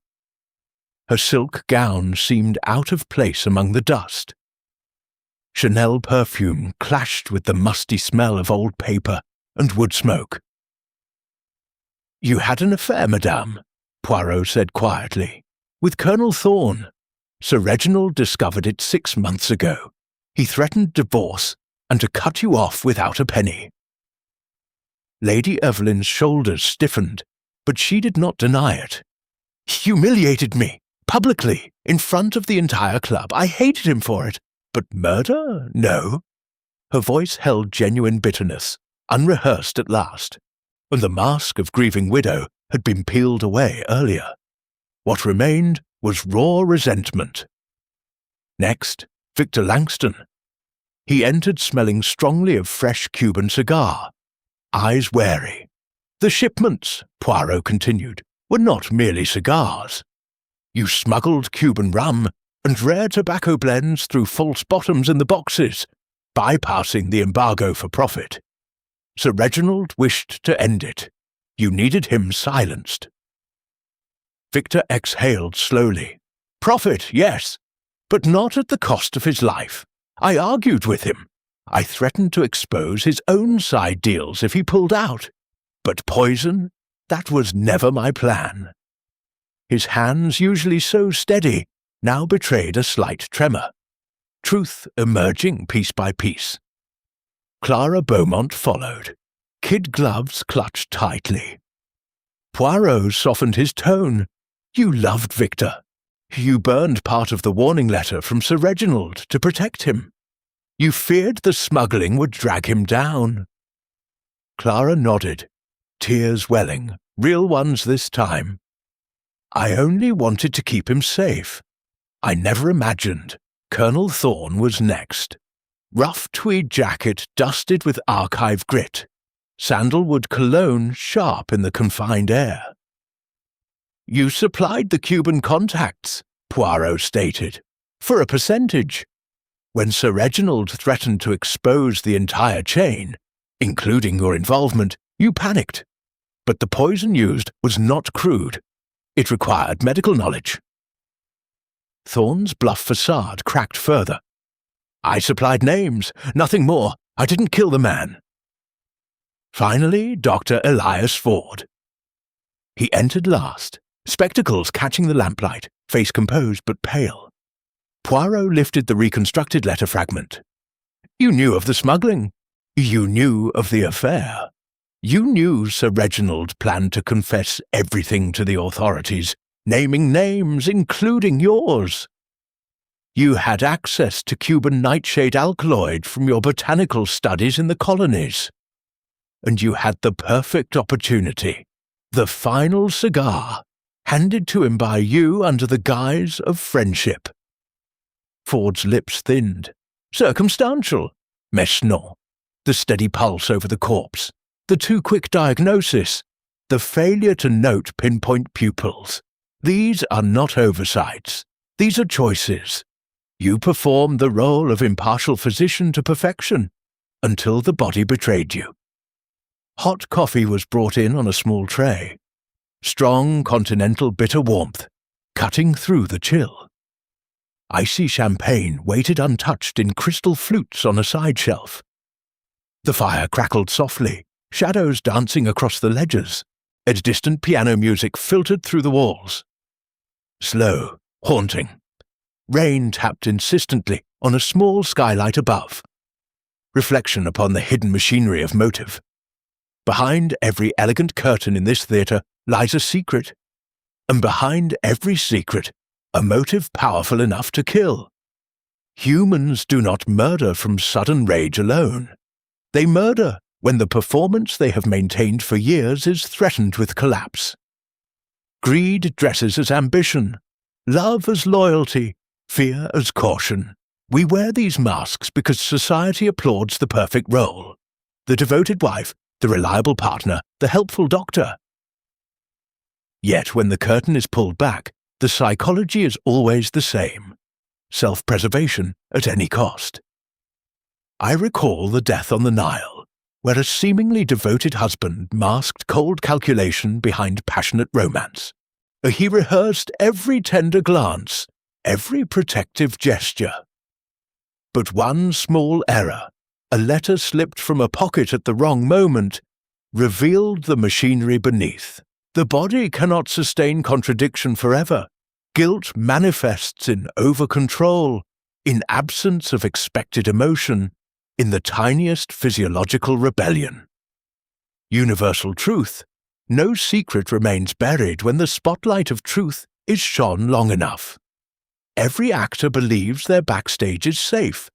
Her silk gown seemed out of place among the dust. Chanel perfume clashed with the musty smell of old paper and wood smoke. "You had an affair, madame," Poirot said quietly, "with Colonel Thorne. Sir Reginald discovered it 6 months ago. He threatened divorce and to cut you off without a penny." Lady Evelyn's shoulders stiffened, but she did not deny it. "Humiliated me, publicly, in front of the entire club. I hated him for it. But murder? No." Her voice held genuine bitterness, unrehearsed at last, and the mask of grieving widow had been peeled away earlier. What remained was raw resentment. Next, Victor Langston. He entered smelling strongly of fresh Cuban cigar, eyes wary. "The shipments," Poirot continued, "were not merely cigars. You smuggled Cuban rum and rare tobacco blends through false bottoms in the boxes, bypassing the embargo for profit. Sir Reginald wished to end it. You needed him silenced." Victor exhaled slowly. "Profit, yes, but not at the cost of his life. I argued with him. I threatened to expose his own side deals if he pulled out. But poison? That was never my plan." His hands, usually so steady, now betrayed a slight tremor. Truth emerging piece by piece. Clara Beaumont followed. Kid gloves clutched tightly. Poirot softened his tone. "You loved Victor. You burned part of the warning letter from Sir Reginald to protect him. You feared the smuggling would drag him down." Clara nodded, tears welling, real ones this time. "I only wanted to keep him safe. I never imagined Colonel Thorne was next. Rough tweed jacket dusted with archive grit. sandalwood cologne sharp in the confined air. "You supplied the Cuban contacts," Poirot stated, "for a percentage. When Sir Reginald threatened to expose the entire chain, including your involvement, you panicked. But the poison used was not crude. It required medical knowledge." Thorne's bluff facade cracked further. "I supplied names, nothing more. I didn't kill the man." Finally, Dr. Elias Ford. He entered last, spectacles catching the lamplight, face composed but pale. Poirot lifted the reconstructed letter fragment. "You knew of the smuggling. You knew of the affair. You knew Sir Reginald planned to confess everything to the authorities, naming names, including yours. You had access to Cuban nightshade alkaloid from your botanical studies in the colonies. And you had the perfect opportunity, the final cigar, handed to him by you under the guise of friendship." Ford's lips thinned. "Circumstantial, maintenant. The steady pulse over the corpse, the too quick diagnosis, the failure to note pinpoint pupils. These are not oversights. These are choices. You performed the role of impartial physician to perfection, until the body betrayed you." Hot coffee was brought in on a small tray. Strong continental bitter warmth, cutting through the chill. Icy champagne waited untouched in crystal flutes on a side shelf. The fire crackled softly, shadows dancing across the ledges, as distant piano music filtered through the walls. Slow, haunting. Rain tapped insistently on a small skylight above. Reflection upon the hidden machinery of motive. Behind every elegant curtain in this theatre lies a secret, and behind every secret, a motive powerful enough to kill. Humans do not murder from sudden rage alone. They murder when the performance they have maintained for years is threatened with collapse. Greed dresses as ambition, love as loyalty, fear as caution. We wear these masks because society applauds the perfect role. The devoted wife, the reliable partner, the helpful doctor. Yet when the curtain is pulled back, the psychology is always the same. Self-preservation at any cost. I recall the death on the Nile, where a seemingly devoted husband masked cold calculation behind passionate romance. He rehearsed every tender glance, every protective gesture. But one small error, a letter slipped from a pocket at the wrong moment, revealed the machinery beneath. The body cannot sustain contradiction forever. Guilt manifests in over-control, in absence of expected emotion, in the tiniest physiological rebellion. Universal truth. No secret remains buried when the spotlight of truth is shone long enough. Every actor believes their backstage is safe,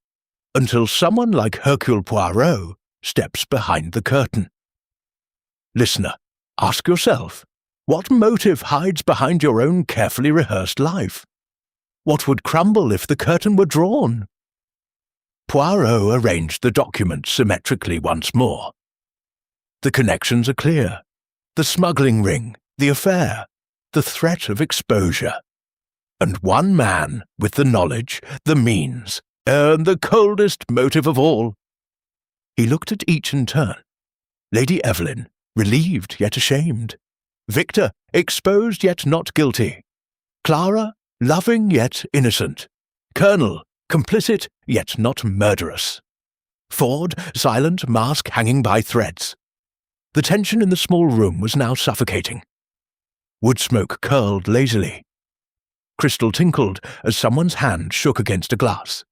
until someone like Hercule Poirot steps behind the curtain. Listener, ask yourself, what motive hides behind your own carefully rehearsed life? What would crumble if the curtain were drawn? Poirot arranged the document symmetrically once more. The connections are clear. The smuggling ring, the affair, the threat of exposure. And one man, with the knowledge, the means, and the coldest motive of all. He looked at each in turn. Lady Evelyn, relieved yet ashamed. Victor, exposed yet not guilty. Clara, loving yet innocent. Colonel, complicit yet not murderous. Ford, silent, mask hanging by threads. The tension in the small room was now suffocating. Wood smoke curled lazily. Crystal tinkled as someone's hand shook against a glass.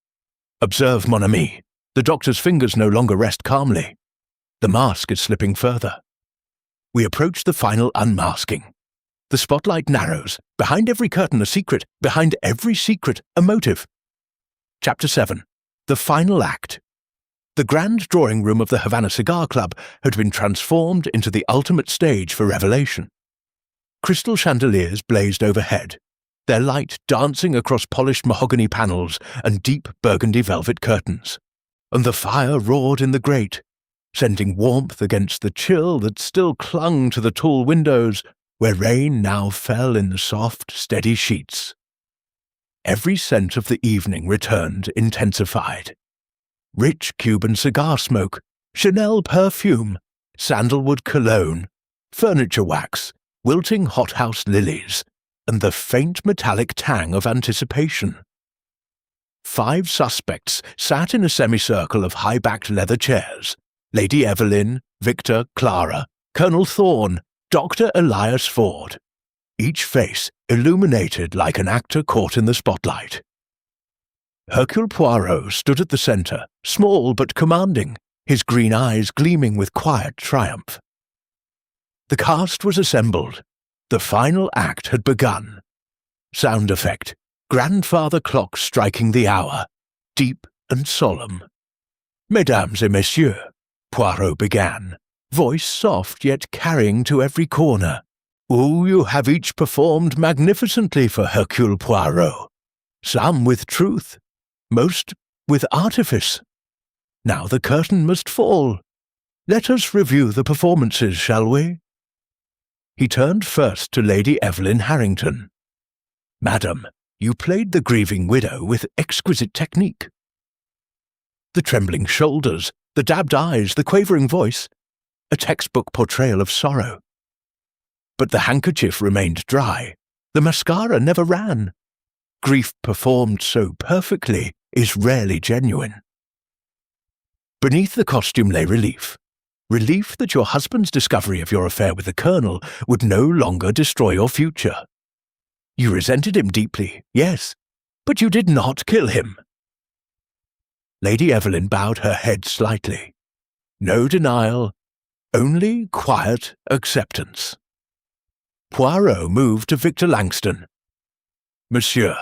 Observe, mon ami. The doctor's fingers no longer rest calmly. The mask is slipping further. We approach the final unmasking. The spotlight narrows. Behind every curtain a secret. Behind every secret a motive. Chapter 7. The Final Act. The grand drawing room of the Havana Cigar Club had been transformed into the ultimate stage for revelation. Crystal chandeliers blazed overhead, their light dancing across polished mahogany panels and deep burgundy velvet curtains. And the fire roared in the grate. sending warmth against the chill that still clung to the tall windows, where rain now fell in soft, steady sheets. Every scent of the evening returned intensified. Rich Cuban cigar smoke, Chanel perfume, sandalwood cologne, furniture wax, wilting hothouse lilies, and the faint metallic tang of anticipation. 5 suspects sat in a semicircle of high-backed leather chairs. Lady Evelyn, Victor, Clara, Colonel Thorne, Dr. Elias Ford, each face illuminated like an actor caught in the spotlight. Hercule Poirot stood at the centre, small but commanding, his green eyes gleaming with quiet triumph. The cast was assembled. The final act had begun. Sound effect, grandfather clock striking the hour, deep and solemn. Mesdames et messieurs, Poirot began, voice soft yet carrying to every corner. Oh, you have each performed magnificently for Hercule Poirot. Some with truth, most with artifice. Now the curtain must fall. Let us review the performances, shall we? He turned first to Lady Evelyn Harrington. Madam, you played the grieving widow with exquisite technique. The trembling shoulders, the dabbed eyes, the quavering voice, a textbook portrayal of sorrow. But the handkerchief remained dry. The mascara never ran. Grief performed so perfectly is rarely genuine. Beneath the costume lay relief. Relief that your husband's discovery of your affair with the Colonel would no longer destroy your future. You resented him deeply, yes, but you did not kill him. Lady Evelyn bowed her head slightly. No denial, only quiet acceptance. Poirot moved to Victor Langston. Monsieur,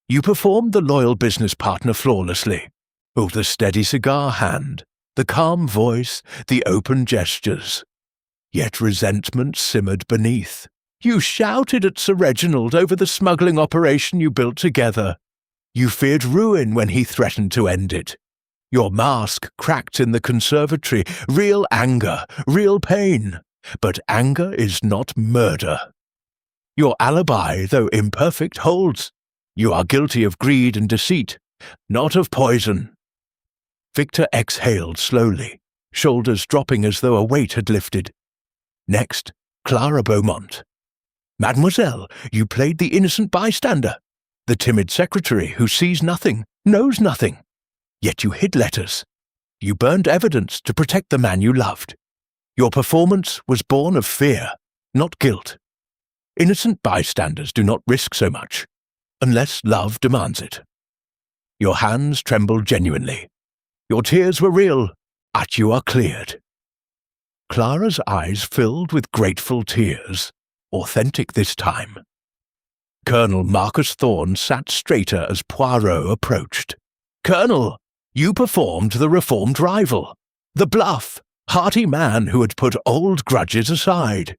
you performed the loyal business partner flawlessly. Oh, the steady cigar hand, the calm voice, the open gestures. Yet resentment simmered beneath. You shouted at Sir Reginald over the smuggling operation you built together. You feared ruin when he threatened to end it. Your mask cracked in the conservatory, real anger, real pain. But anger is not murder. Your alibi, though imperfect, holds. You are guilty of greed and deceit, not of poison. Victor exhaled slowly, shoulders dropping as though a weight had lifted. Next, Clara Beaumont. Mademoiselle, you played the innocent bystander, the timid secretary who sees nothing, knows nothing. Yet you hid letters. You burned evidence to protect the man you loved. Your performance was born of fear, not guilt. Innocent bystanders do not risk so much, unless love demands it. Your hands trembled genuinely. Your tears were real, but you are cleared. Clara's eyes filled with grateful tears, authentic this time. Colonel Marcus Thorne sat straighter as Poirot approached. Colonel, you performed the reformed rival, the bluff, hearty man who had put old grudges aside.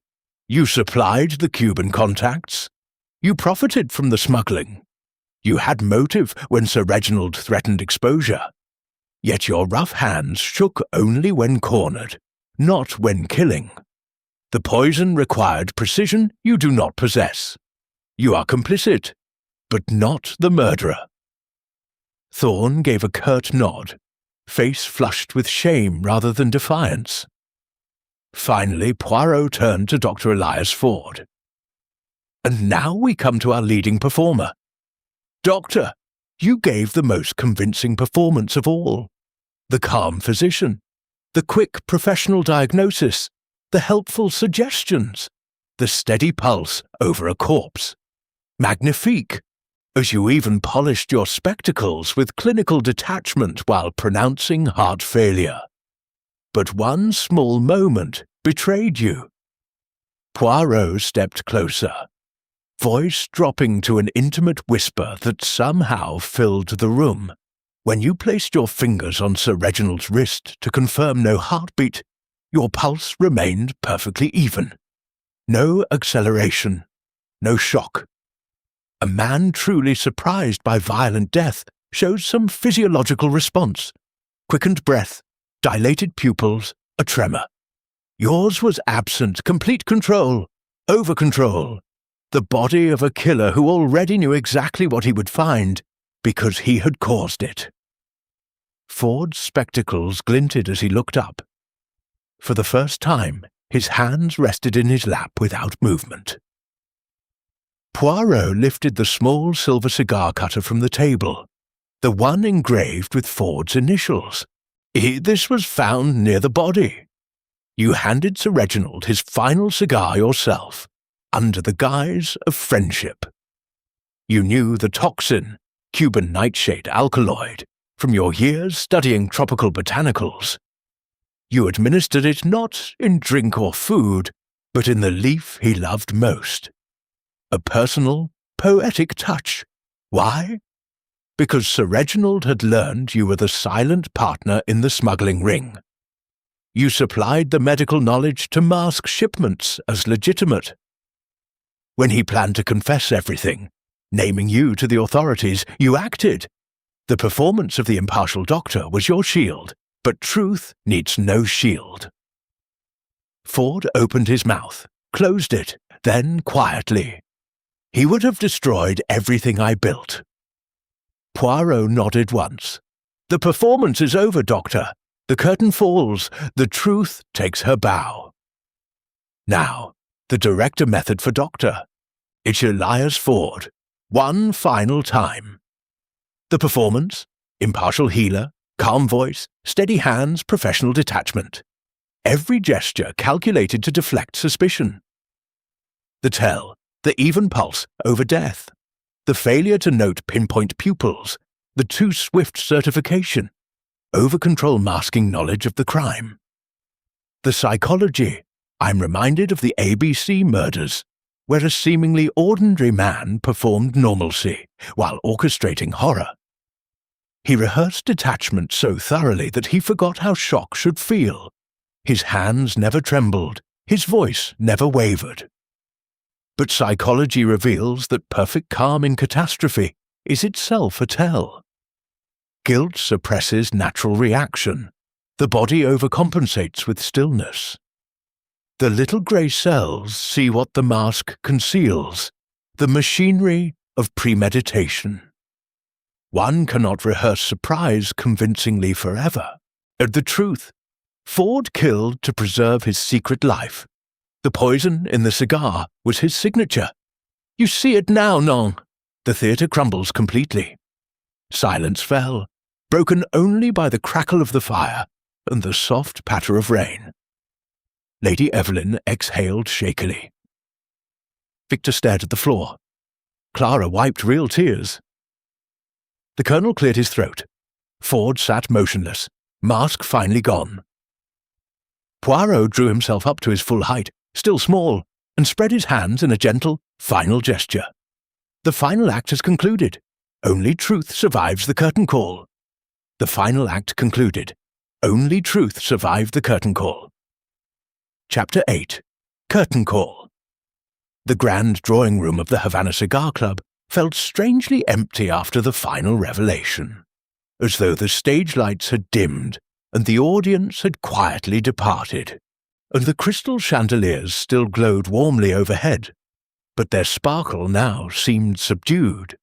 You supplied the Cuban contacts. You profited from the smuggling. You had motive when Sir Reginald threatened exposure. Yet your rough hands shook only when cornered, not when killing. The poison required precision you do not possess. You are complicit, but not the murderer. Thorne gave a curt nod, face flushed with shame rather than defiance. Finally, Poirot turned to Dr. Elias Ford. And now we come to our leading performer. Doctor, you gave the most convincing performance of all. The calm physician, the quick professional diagnosis, the helpful suggestions, the steady pulse over a corpse. Magnifique, as you even polished your spectacles with clinical detachment while pronouncing heart failure. But one small moment betrayed you. Poirot stepped closer, voice dropping to an intimate whisper that somehow filled the room. When you placed your fingers on Sir Reginald's wrist to confirm no heartbeat, your pulse remained perfectly even. No acceleration, no shock. A man truly surprised by violent death shows some physiological response, quickened breath, dilated pupils, a tremor. Yours was absent complete control, over-control, the body of a killer who already knew exactly what he would find because he had caused it. Ford's spectacles glinted as he looked up. For the first time, his hands rested in his lap without movement. Poirot lifted the small silver cigar cutter from the table, the one engraved with Ford's initials. This was found near the body. You handed Sir Reginald his final cigar yourself, under the guise of friendship. You knew the toxin, Cuban nightshade alkaloid, from your years studying tropical botanicals. You administered it not in drink or food, but in the leaf he loved most. A personal, poetic touch. Why? Because Sir Reginald had learned you were the silent partner in the smuggling ring. You supplied the medical knowledge to mask shipments as legitimate. When he planned to confess everything, naming you to the authorities, you acted. The performance of the impartial doctor was your shield, but truth needs no shield. Ford opened his mouth, closed it, then quietly. He would have destroyed everything I built. Poirot nodded once. The performance is over, Doctor. The curtain falls. The truth takes her bow. Now, the director method for Doctor. It's Elias Ford. One final time. The performance, impartial healer, calm voice, steady hands, professional detachment. Every gesture calculated to deflect suspicion. The tell, the even pulse over death. The failure to note pinpoint pupils. The too swift certification. Over-control masking knowledge of the crime. The psychology. I'm reminded of the ABC murders, where a seemingly ordinary man performed normalcy while orchestrating horror. He rehearsed detachment so thoroughly that he forgot how shock should feel. His hands never trembled, his voice never wavered. But psychology reveals that perfect calm in catastrophe is itself a tell. Guilt suppresses natural reaction. The body overcompensates with stillness. The little grey cells see what the mask conceals, the machinery of premeditation. One cannot rehearse surprise convincingly forever. The truth. Ford killed to preserve his secret life. The poison in the cigar was his signature. You see it now, non. The theatre crumbles completely. Silence fell, broken only by the crackle of the fire and the soft patter of rain. Lady Evelyn exhaled shakily. Victor stared at the floor. Clara wiped real tears. The colonel cleared his throat. Ford sat motionless, mask finally gone. Poirot drew himself up to his full height, still small, and spread his hands in a gentle, final gesture. The final act has concluded. Only truth survives the curtain call. The final act concluded. Only truth survived the curtain call. Chapter 8. Curtain Call. The grand drawing room of the Havana Cigar Club felt strangely empty after the final revelation, as though the stage lights had dimmed and the audience had quietly departed, and the crystal chandeliers still glowed warmly overhead, but their sparkle now seemed subdued.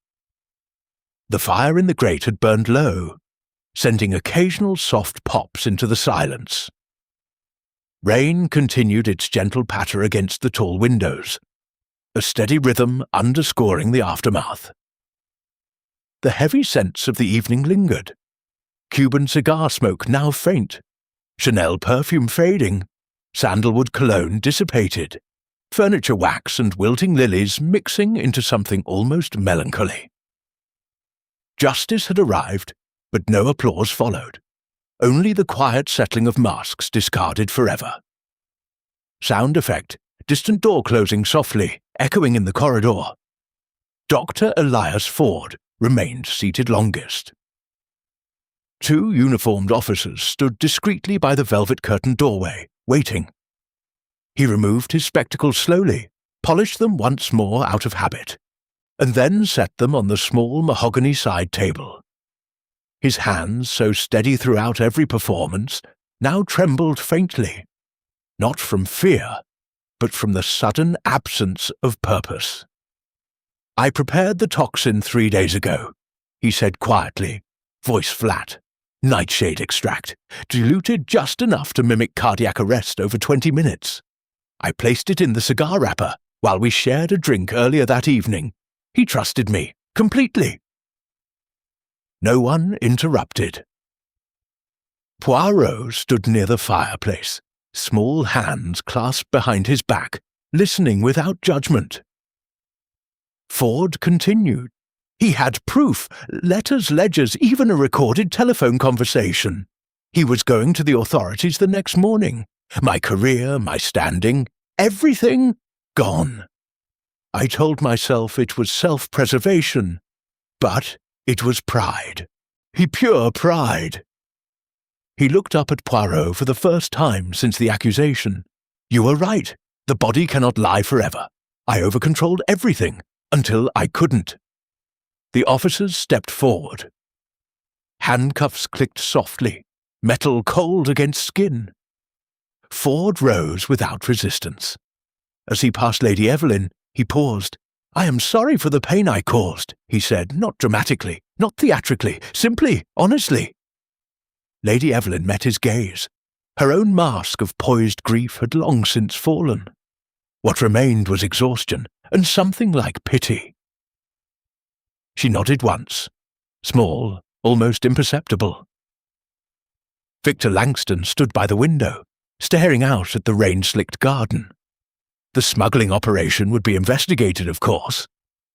The fire in the grate had burned low, sending occasional soft pops into the silence. Rain continued its gentle patter against the tall windows, a steady rhythm underscoring the aftermath. The heavy scents of the evening lingered. Cuban cigar smoke now faint, Chanel perfume fading, sandalwood cologne dissipated, furniture wax and wilting lilies mixing into something almost melancholy. Justice had arrived, but no applause followed, only the quiet settling of masks discarded forever. Sound effect, distant door closing softly, echoing in the corridor. Dr. Elias Ford remained seated longest. Two uniformed officers stood discreetly by the velvet-curtained doorway, waiting. He removed his spectacles slowly, polished them once more out of habit, and then set them on the small mahogany side table. His hands, so steady throughout every performance, now trembled faintly, not from fear, but from the sudden absence of purpose. "I prepared the toxin 3 days ago," he said quietly, voice flat. "Nightshade extract, diluted just enough to mimic cardiac arrest over 20 minutes. I placed it in the cigar wrapper while we shared a drink earlier that evening. He trusted me completely." No one interrupted. Poirot stood near the fireplace, small hands clasped behind his back, listening without judgment. Ford continued. He had proof, letters, ledgers, even a recorded telephone conversation. He was going to the authorities the next morning. My career, my standing, everything gone. I told myself it was self-preservation, but it was pride. Pure pride. He looked up at Poirot for the first time since the accusation. "You were right. The body cannot lie forever. I over-controlled everything until I couldn't." The officers stepped forward. Handcuffs clicked softly, metal cold against skin. Ford rose without resistance. As he passed Lady Evelyn, he paused. "I am sorry for the pain I caused," he said, not dramatically, not theatrically, simply, honestly. Lady Evelyn met his gaze. Her own mask of poised grief had long since fallen. What remained was exhaustion and something like pity. She nodded once, small, almost imperceptible. Victor Langston stood by the window, staring out at the rain-slicked garden. The smuggling operation would be investigated, of course.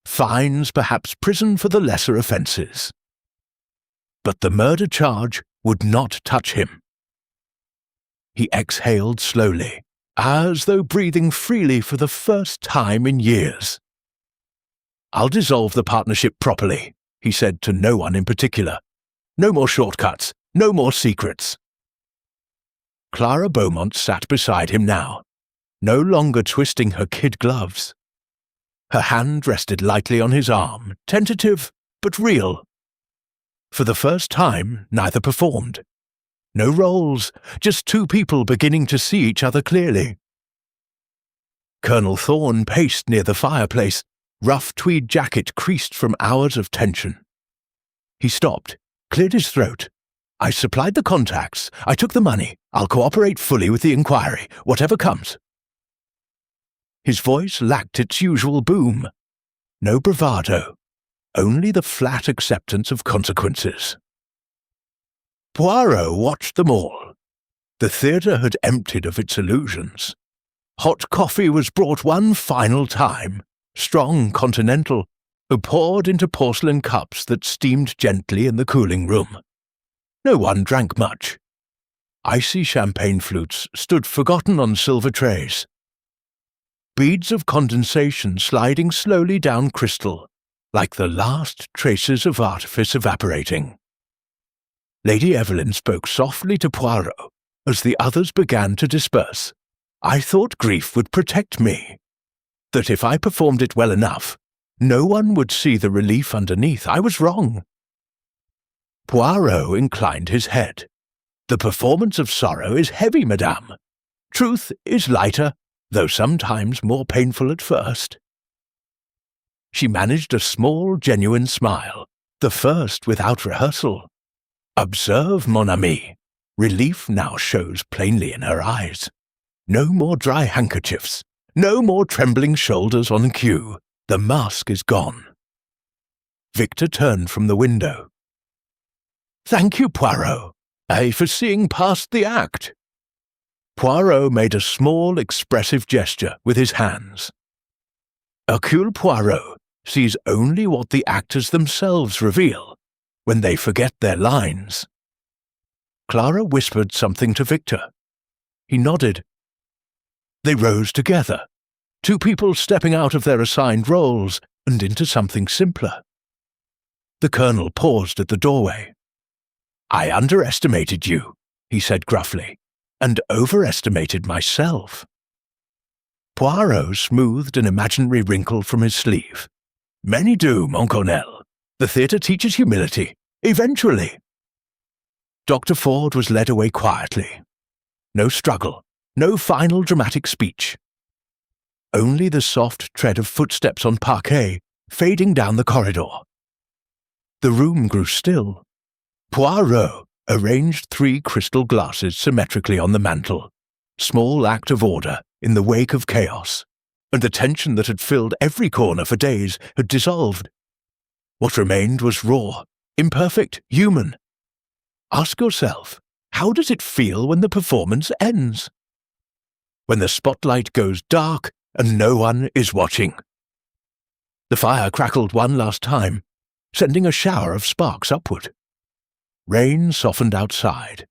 Fines, perhaps prison for the lesser offences. But the murder charge would not touch him. He exhaled slowly, as though breathing freely for the first time in years. "I'll dissolve the partnership properly," he said to no one in particular. "No more shortcuts, no more secrets." Clara Beaumont sat beside him now, no longer twisting her kid gloves. Her hand rested lightly on his arm, tentative but real. For the first time, neither performed. No roles, just two people beginning to see each other clearly. Colonel Thorne paced near the fireplace, rough tweed jacket creased from hours of tension. He stopped, cleared his throat. "I supplied the contacts. I took the money. I'll cooperate fully with the inquiry, whatever comes." His voice lacked its usual boom. No bravado, only the flat acceptance of consequences. Poirot watched them all. The theatre had emptied of its illusions. Hot coffee was brought one final time, strong continental, poured into porcelain cups that steamed gently in the cooling room. No one drank much. Icy champagne flutes stood forgotten on silver trays. Beads of condensation sliding slowly down crystal, like the last traces of artifice evaporating. Lady Evelyn spoke softly to Poirot as the others began to disperse. "I thought grief would protect me, that if I performed it well enough, no one would see the relief underneath. I was wrong." Poirot inclined his head. "The performance of sorrow is heavy, madame. Truth is lighter, though sometimes more painful at first." She managed a small, genuine smile, the first without rehearsal. "Observe, mon ami." Relief now shows plainly in her eyes. No more dry handkerchiefs, no more trembling shoulders on cue. The mask is gone. Victor turned from the window. "Thank you, Poirot, for seeing past the act." Poirot made a small, expressive gesture with his hands. Hercule Poirot sees only what the actors themselves reveal, when they forget their lines. Clara whispered something to Victor. He nodded. They rose together, two people stepping out of their assigned roles and into something simpler. The Colonel paused at the doorway. "I underestimated you," he said gruffly, "and overestimated myself." Poirot smoothed an imaginary wrinkle from his sleeve. "Many do, mon colonel. The theatre teaches humility, eventually." Dr. Ford was led away quietly, no struggle, no final dramatic speech. Only the soft tread of footsteps on parquet fading down the corridor. The room grew still. Poirot arranged 3 crystal glasses symmetrically on the mantel, small act of order in the wake of chaos, and the tension that had filled every corner for days had dissolved. What remained was raw, imperfect, human. Ask yourself, how does it feel when the performance ends? When the spotlight goes dark and no one is watching. The fire crackled one last time, sending a shower of sparks upward. Rain softened outside.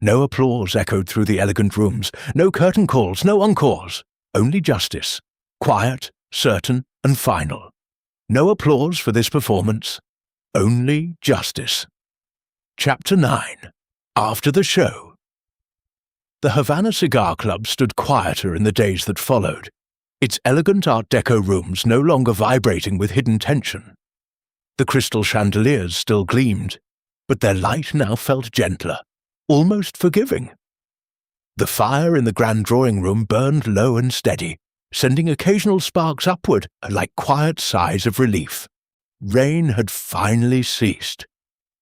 No applause echoed through the elegant rooms, no curtain calls, no encores, only justice, quiet, certain, and final. No applause for this performance, only justice. Chapter 9. After the show. The Havana Cigar Club stood quieter in the days that followed, its elegant Art Deco rooms no longer vibrating with hidden tension. The crystal chandeliers still gleamed, but their light now felt gentler, almost forgiving. The fire in the grand drawing room burned low and steady, sending occasional sparks upward like quiet sighs of relief. Rain had finally ceased.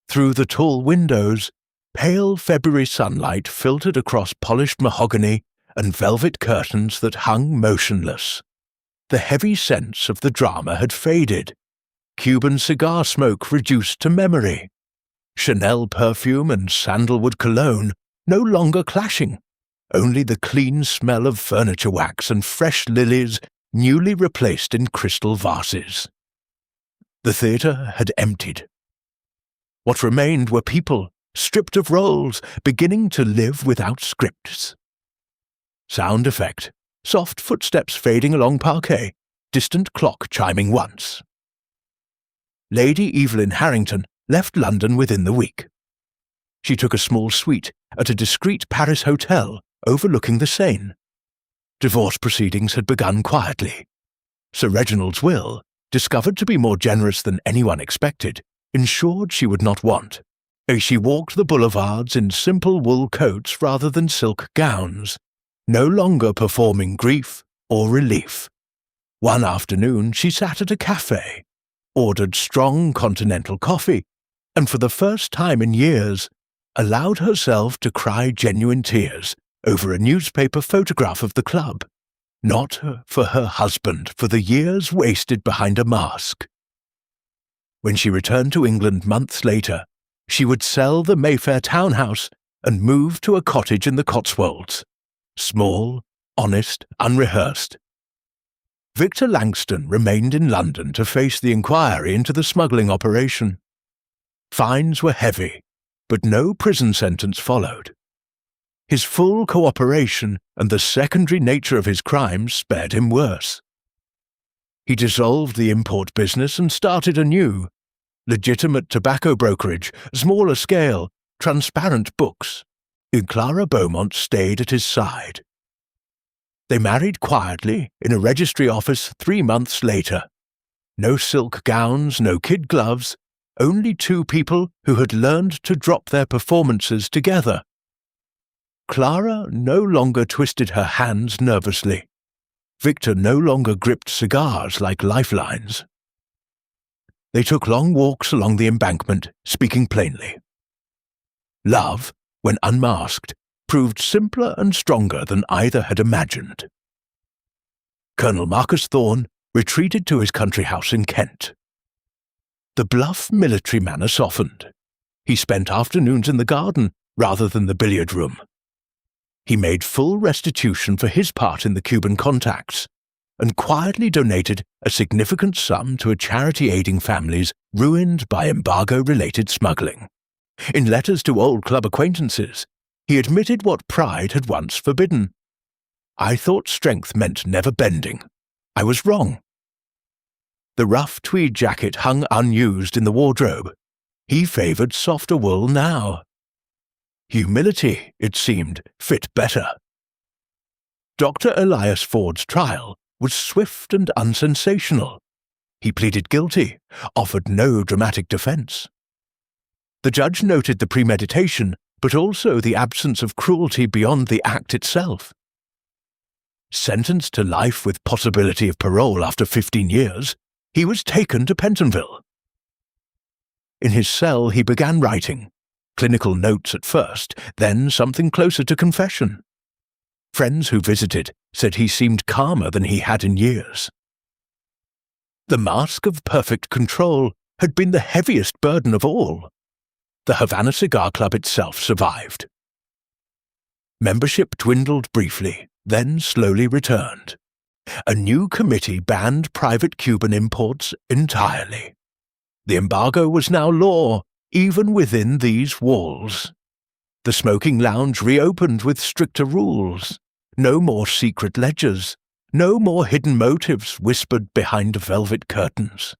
Through the tall windows, pale February sunlight filtered across polished mahogany and velvet curtains that hung motionless. The heavy sense of the drama had faded. Cuban cigar smoke reduced to memory. Chanel perfume and sandalwood cologne no longer clashing, only the clean smell of furniture wax and fresh lilies newly replaced in crystal vases. The theatre had emptied. What remained were people, stripped of roles, beginning to live without scripts. Sound effect, soft footsteps fading along parquet, distant clock chiming once. Lady Evelyn Harrington left London within the week. She took a small suite at a discreet Paris hotel overlooking the Seine. Divorce proceedings had begun quietly. Sir Reginald's will, discovered to be more generous than anyone expected, ensured she would not want. As she walked the boulevards in simple wool coats rather than silk gowns, no longer performing grief or relief. One afternoon she sat at a cafe, ordered strong continental coffee, and for the first time in years, allowed herself to cry genuine tears over a newspaper photograph of the club, not for her husband for the years wasted behind a mask. When she returned to England months later, she would sell the Mayfair townhouse and move to a cottage in the Cotswolds. Small, honest, unrehearsed. Victor Langston remained in London to face the inquiry into the smuggling operation. Fines were heavy, but no prison sentence followed. His full cooperation and the secondary nature of his crimes spared him worse. He dissolved the import business and started anew. Legitimate tobacco brokerage, smaller scale, transparent books. And Clara Beaumont stayed at his side. They married quietly in a registry office 3 months later. No silk gowns, no kid gloves, only 2 people who had learned to drop their performances together. Clara no longer twisted her hands nervously. Victor no longer gripped cigars like lifelines. They took long walks along the embankment, speaking plainly. Love, when unmasked, proved simpler and stronger than either had imagined. Colonel Marcus Thorne retreated to his country house in Kent. The bluff military manner softened. He spent afternoons in the garden rather than the billiard room. He made full restitution for his part in the Cuban contacts, and quietly donated a significant sum to a charity aiding families ruined by embargo-related smuggling. In letters to old club acquaintances, he admitted what pride had once forbidden. I thought strength meant never bending. I was wrong. The rough tweed jacket hung unused in the wardrobe. He favoured softer wool now. Humility, it seemed, fit better. Dr. Elias Ford's trial was swift and unsensational. He pleaded guilty, offered no dramatic defence. The judge noted the premeditation, but also the absence of cruelty beyond the act itself. Sentenced to life with possibility of parole after 15 years, he was taken to Pentonville. In his cell he began writing, clinical notes at first, then something closer to confession. Friends who visited said he seemed calmer than he had in years. The mask of perfect control had been the heaviest burden of all. The Havana Cigar Club itself survived. Membership dwindled briefly, then slowly returned. A new committee banned private Cuban imports entirely. The embargo was now law, even within these walls. The smoking lounge reopened with stricter rules. No more secret ledgers. No more hidden motives whispered behind velvet curtains.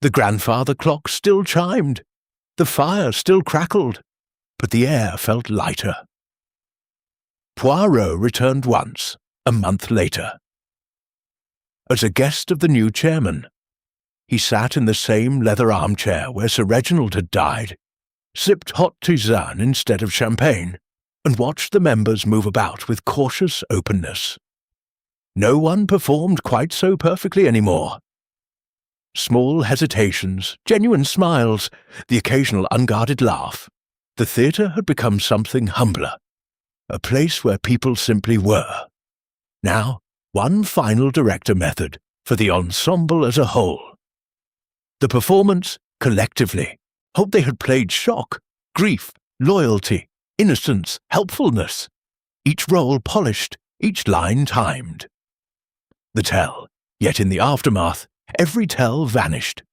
The grandfather clock still chimed. The fire still crackled, but the air felt lighter. Poirot returned once, a month later. As a guest of the new chairman, he sat in the same leather armchair where Sir Reginald had died, sipped hot tisane instead of champagne, and watched the members move about with cautious openness. No one performed quite so perfectly anymore. Small hesitations, genuine smiles, the occasional unguarded laugh. The theatre had become something humbler, a place where people simply were. Now, one final director method for the ensemble as a whole. The performance, collectively, hoped they had played shock, grief, loyalty, innocence, helpfulness. Each role polished, each line timed. The tell, yet in the aftermath, every tell vanished.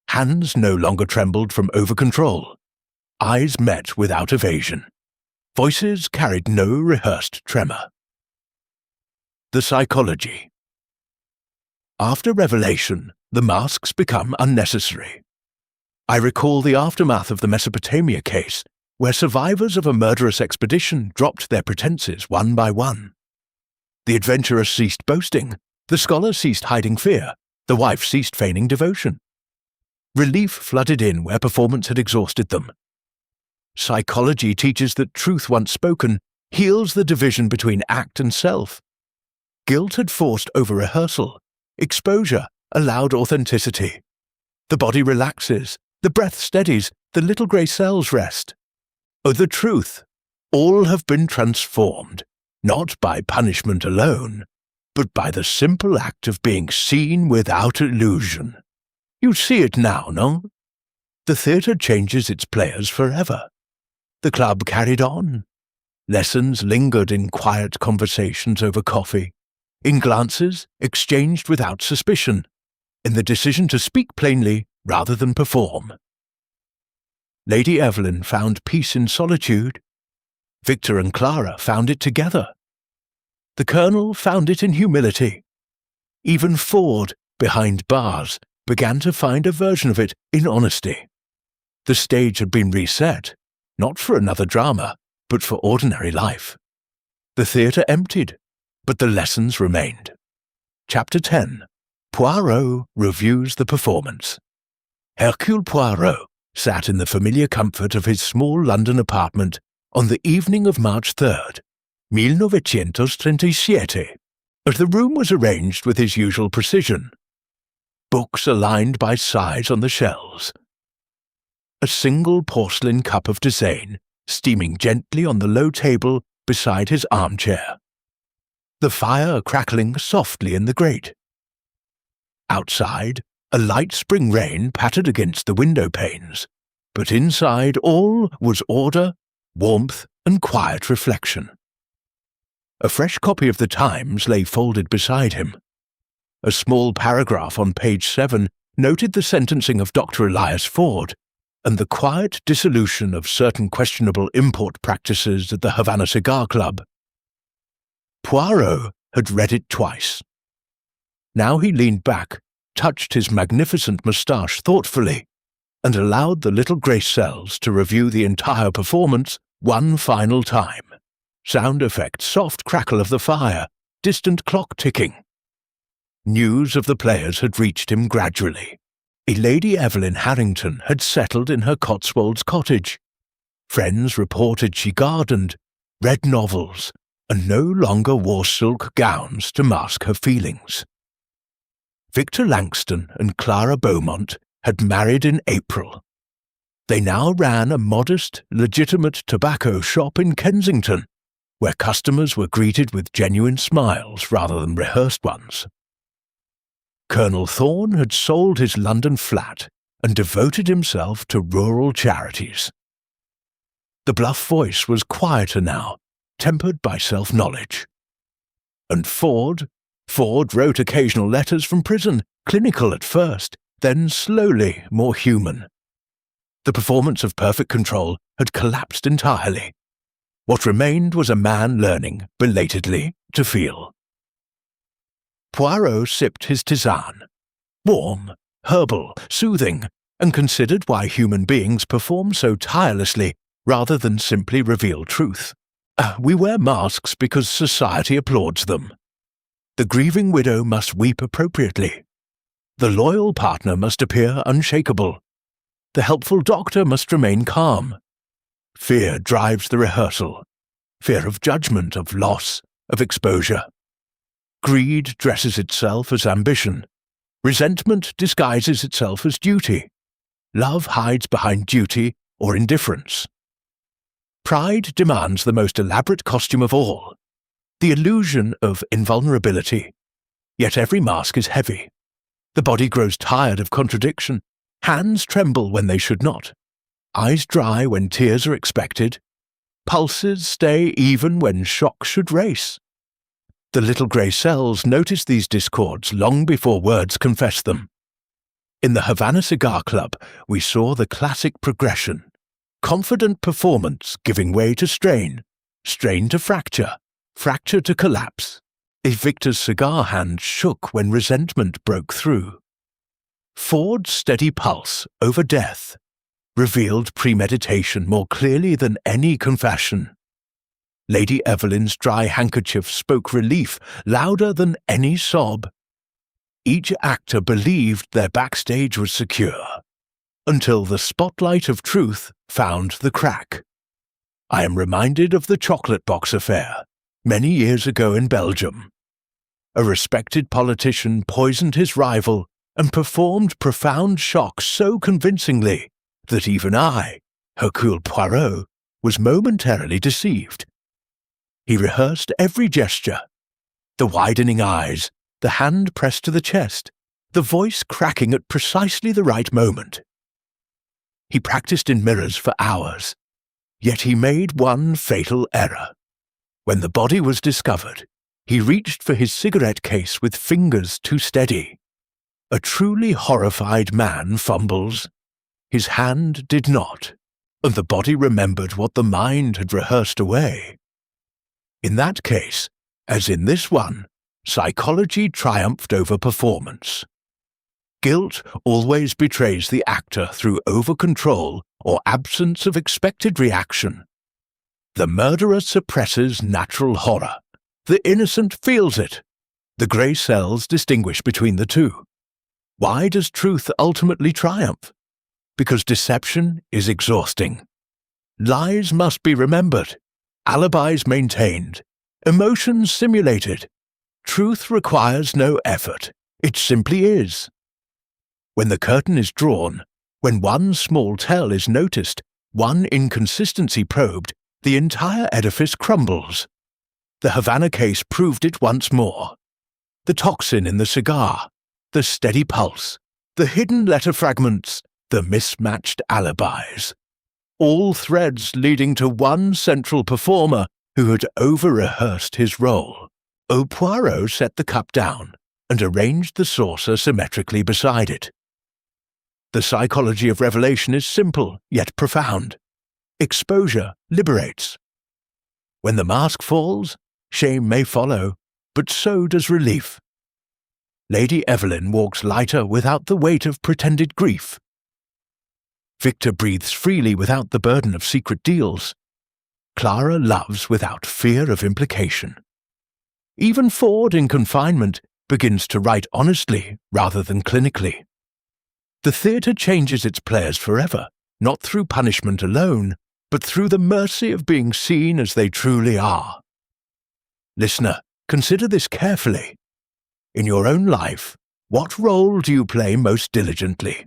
Hands no longer trembled from over-control. Eyes met without evasion. Voices carried no rehearsed tremor. The psychology. After revelation, the masks become unnecessary. I recall the aftermath of the Mesopotamia case, where survivors of a murderous expedition dropped their pretenses one by one. The adventurer ceased boasting, the scholar ceased hiding fear, the wife ceased feigning devotion. Relief flooded in where performance had exhausted them. Psychology teaches that truth once spoken heals the division between act and self. Guilt had forced over-rehearsal. Exposure allowed authenticity. The body relaxes, the breath steadies, the little grey cells rest. Oh, the truth! All have been transformed, not by punishment alone, but by the simple act of being seen without illusion. You see it now, no? The theatre changes its players forever. The club carried on. Lessons lingered in quiet conversations over coffee, in glances exchanged without suspicion, in the decision to speak plainly rather than perform. Lady Evelyn found peace in solitude. Victor and Clara found it together. The Colonel found it in humility. Even Ford, behind bars, began to find a version of it in honesty. The stage had been reset, not for another drama, but for ordinary life. The theatre emptied, but the lessons remained. Chapter 10. Poirot reviews the performance. Hercule Poirot sat in the familiar comfort of his small London apartment on the evening of March 3rd, 1937, as the room was arranged with his usual precision. Books aligned by size on the shelves. A single porcelain cup of tisane steaming gently on the low table beside his armchair. The fire crackling softly in the grate. Outside, a light spring rain pattered against the window panes, but inside all was order, warmth, and quiet reflection. A fresh copy of the Times lay folded beside him. A small paragraph on page 7 noted the sentencing of Dr. Elias Ford and the quiet dissolution of certain questionable import practices at the Havana Cigar Club. Poirot had read it twice. Now he leaned back, touched his magnificent moustache thoughtfully, and allowed the little grey cells to review the entire performance one final time. Sound effect, soft crackle of the fire, distant clock ticking. News of the players had reached him gradually. A Lady Evelyn Harrington had settled in her Cotswolds cottage. Friends reported she gardened, read novels, and no longer wore silk gowns to mask her feelings. Victor Langston and Clara Beaumont had married in April. They now ran a modest, legitimate tobacco shop in Kensington, where customers were greeted with genuine smiles rather than rehearsed ones. Colonel Thorne had sold his London flat and devoted himself to rural charities. The bluff voice was quieter now, tempered by self-knowledge. And Ford wrote occasional letters from prison, clinical at first, then slowly more human. The performance of perfect control had collapsed entirely. What remained was a man learning, belatedly, to feel. Poirot sipped his tisane. Warm, herbal, soothing, and considered why human beings perform so tirelessly rather than simply reveal truth. We wear masks because society applauds them. The grieving widow must weep appropriately. The loyal partner must appear unshakable. The helpful doctor must remain calm. Fear drives the rehearsal. Fear of judgment, of loss, of exposure. Greed dresses itself as ambition. Resentment disguises itself as duty. Love hides behind duty or indifference. Pride demands the most elaborate costume of all, the illusion of invulnerability. Yet every mask is heavy. The body grows tired of contradiction. Hands tremble when they should not. Eyes dry when tears are expected. Pulses stay even when shock should race. The little grey cells notice these discords long before words confess them. In the Havana Cigar Club, we saw the classic progression. Confident performance giving way to strain, strain to fracture, fracture to collapse. If Victor's cigar hand shook when resentment broke through. Ford's steady pulse over death revealed premeditation more clearly than any confession. Lady Evelyn's dry handkerchief spoke relief louder than any sob. Each actor believed their backstage was secure, until the spotlight of truth found the crack. I am reminded of the chocolate box affair, many years ago in Belgium. A respected politician poisoned his rival and performed profound shocks so convincingly that even I, Hercule Poirot, was momentarily deceived. He rehearsed every gesture, the widening eyes, the hand pressed to the chest, the voice cracking at precisely the right moment. He practiced in mirrors for hours, yet he made one fatal error. When the body was discovered, he reached for his cigarette case with fingers too steady. A truly horrified man fumbles. His hand did not, and the body remembered what the mind had rehearsed away. In that case, as in this one, psychology triumphed over performance. Guilt always betrays the actor through over-control or absence of expected reaction. The murderer suppresses natural horror. The innocent feels it. The grey cells distinguish between the two. Why does truth ultimately triumph? Because deception is exhausting. Lies must be remembered, alibis maintained, emotions simulated. Truth requires no effort. It simply is. When the curtain is drawn, when one small tell is noticed, one inconsistency probed, the entire edifice crumbles. The Havana case proved it once more. The toxin in the cigar, the steady pulse, the hidden letter fragments, the mismatched alibis. All threads leading to one central performer who had over-rehearsed his role. Poirot set the cup down and arranged the saucer symmetrically beside it. The psychology of revelation is simple yet profound. Exposure liberates. When the mask falls, shame may follow, but so does relief. Lady Evelyn walks lighter without the weight of pretended grief. Victor breathes freely without the burden of secret deals. Clara loves without fear of implication. Even Ford in confinement begins to write honestly rather than clinically. The theatre changes its players forever, not through punishment alone, but through the mercy of being seen as they truly are. Listener, consider this carefully. In your own life, what role do you play most diligently?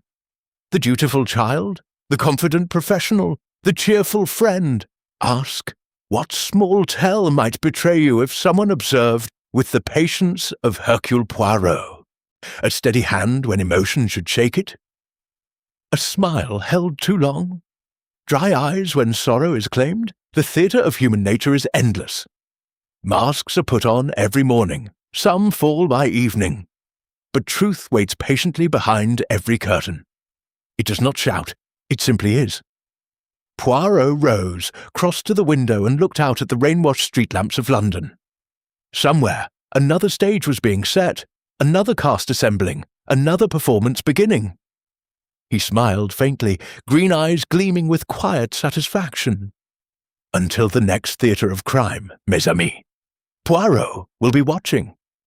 The dutiful child? The confident professional? The cheerful friend? Ask, what small tell might betray you if someone observed, with the patience of Hercule Poirot, a steady hand when emotion should shake it? A smile held too long? Dry eyes when sorrow is claimed? The theatre of human nature is endless. Masks are put on every morning, some fall by evening. But truth waits patiently behind every curtain. It does not shout, it simply is. Poirot rose, crossed to the window and looked out at the rain-washed street lamps of London. Somewhere, another stage was being set, another cast assembling, another performance beginning. He smiled faintly, green eyes gleaming with quiet satisfaction. Until the next theatre of crime, mes amis. Poirot will be watching.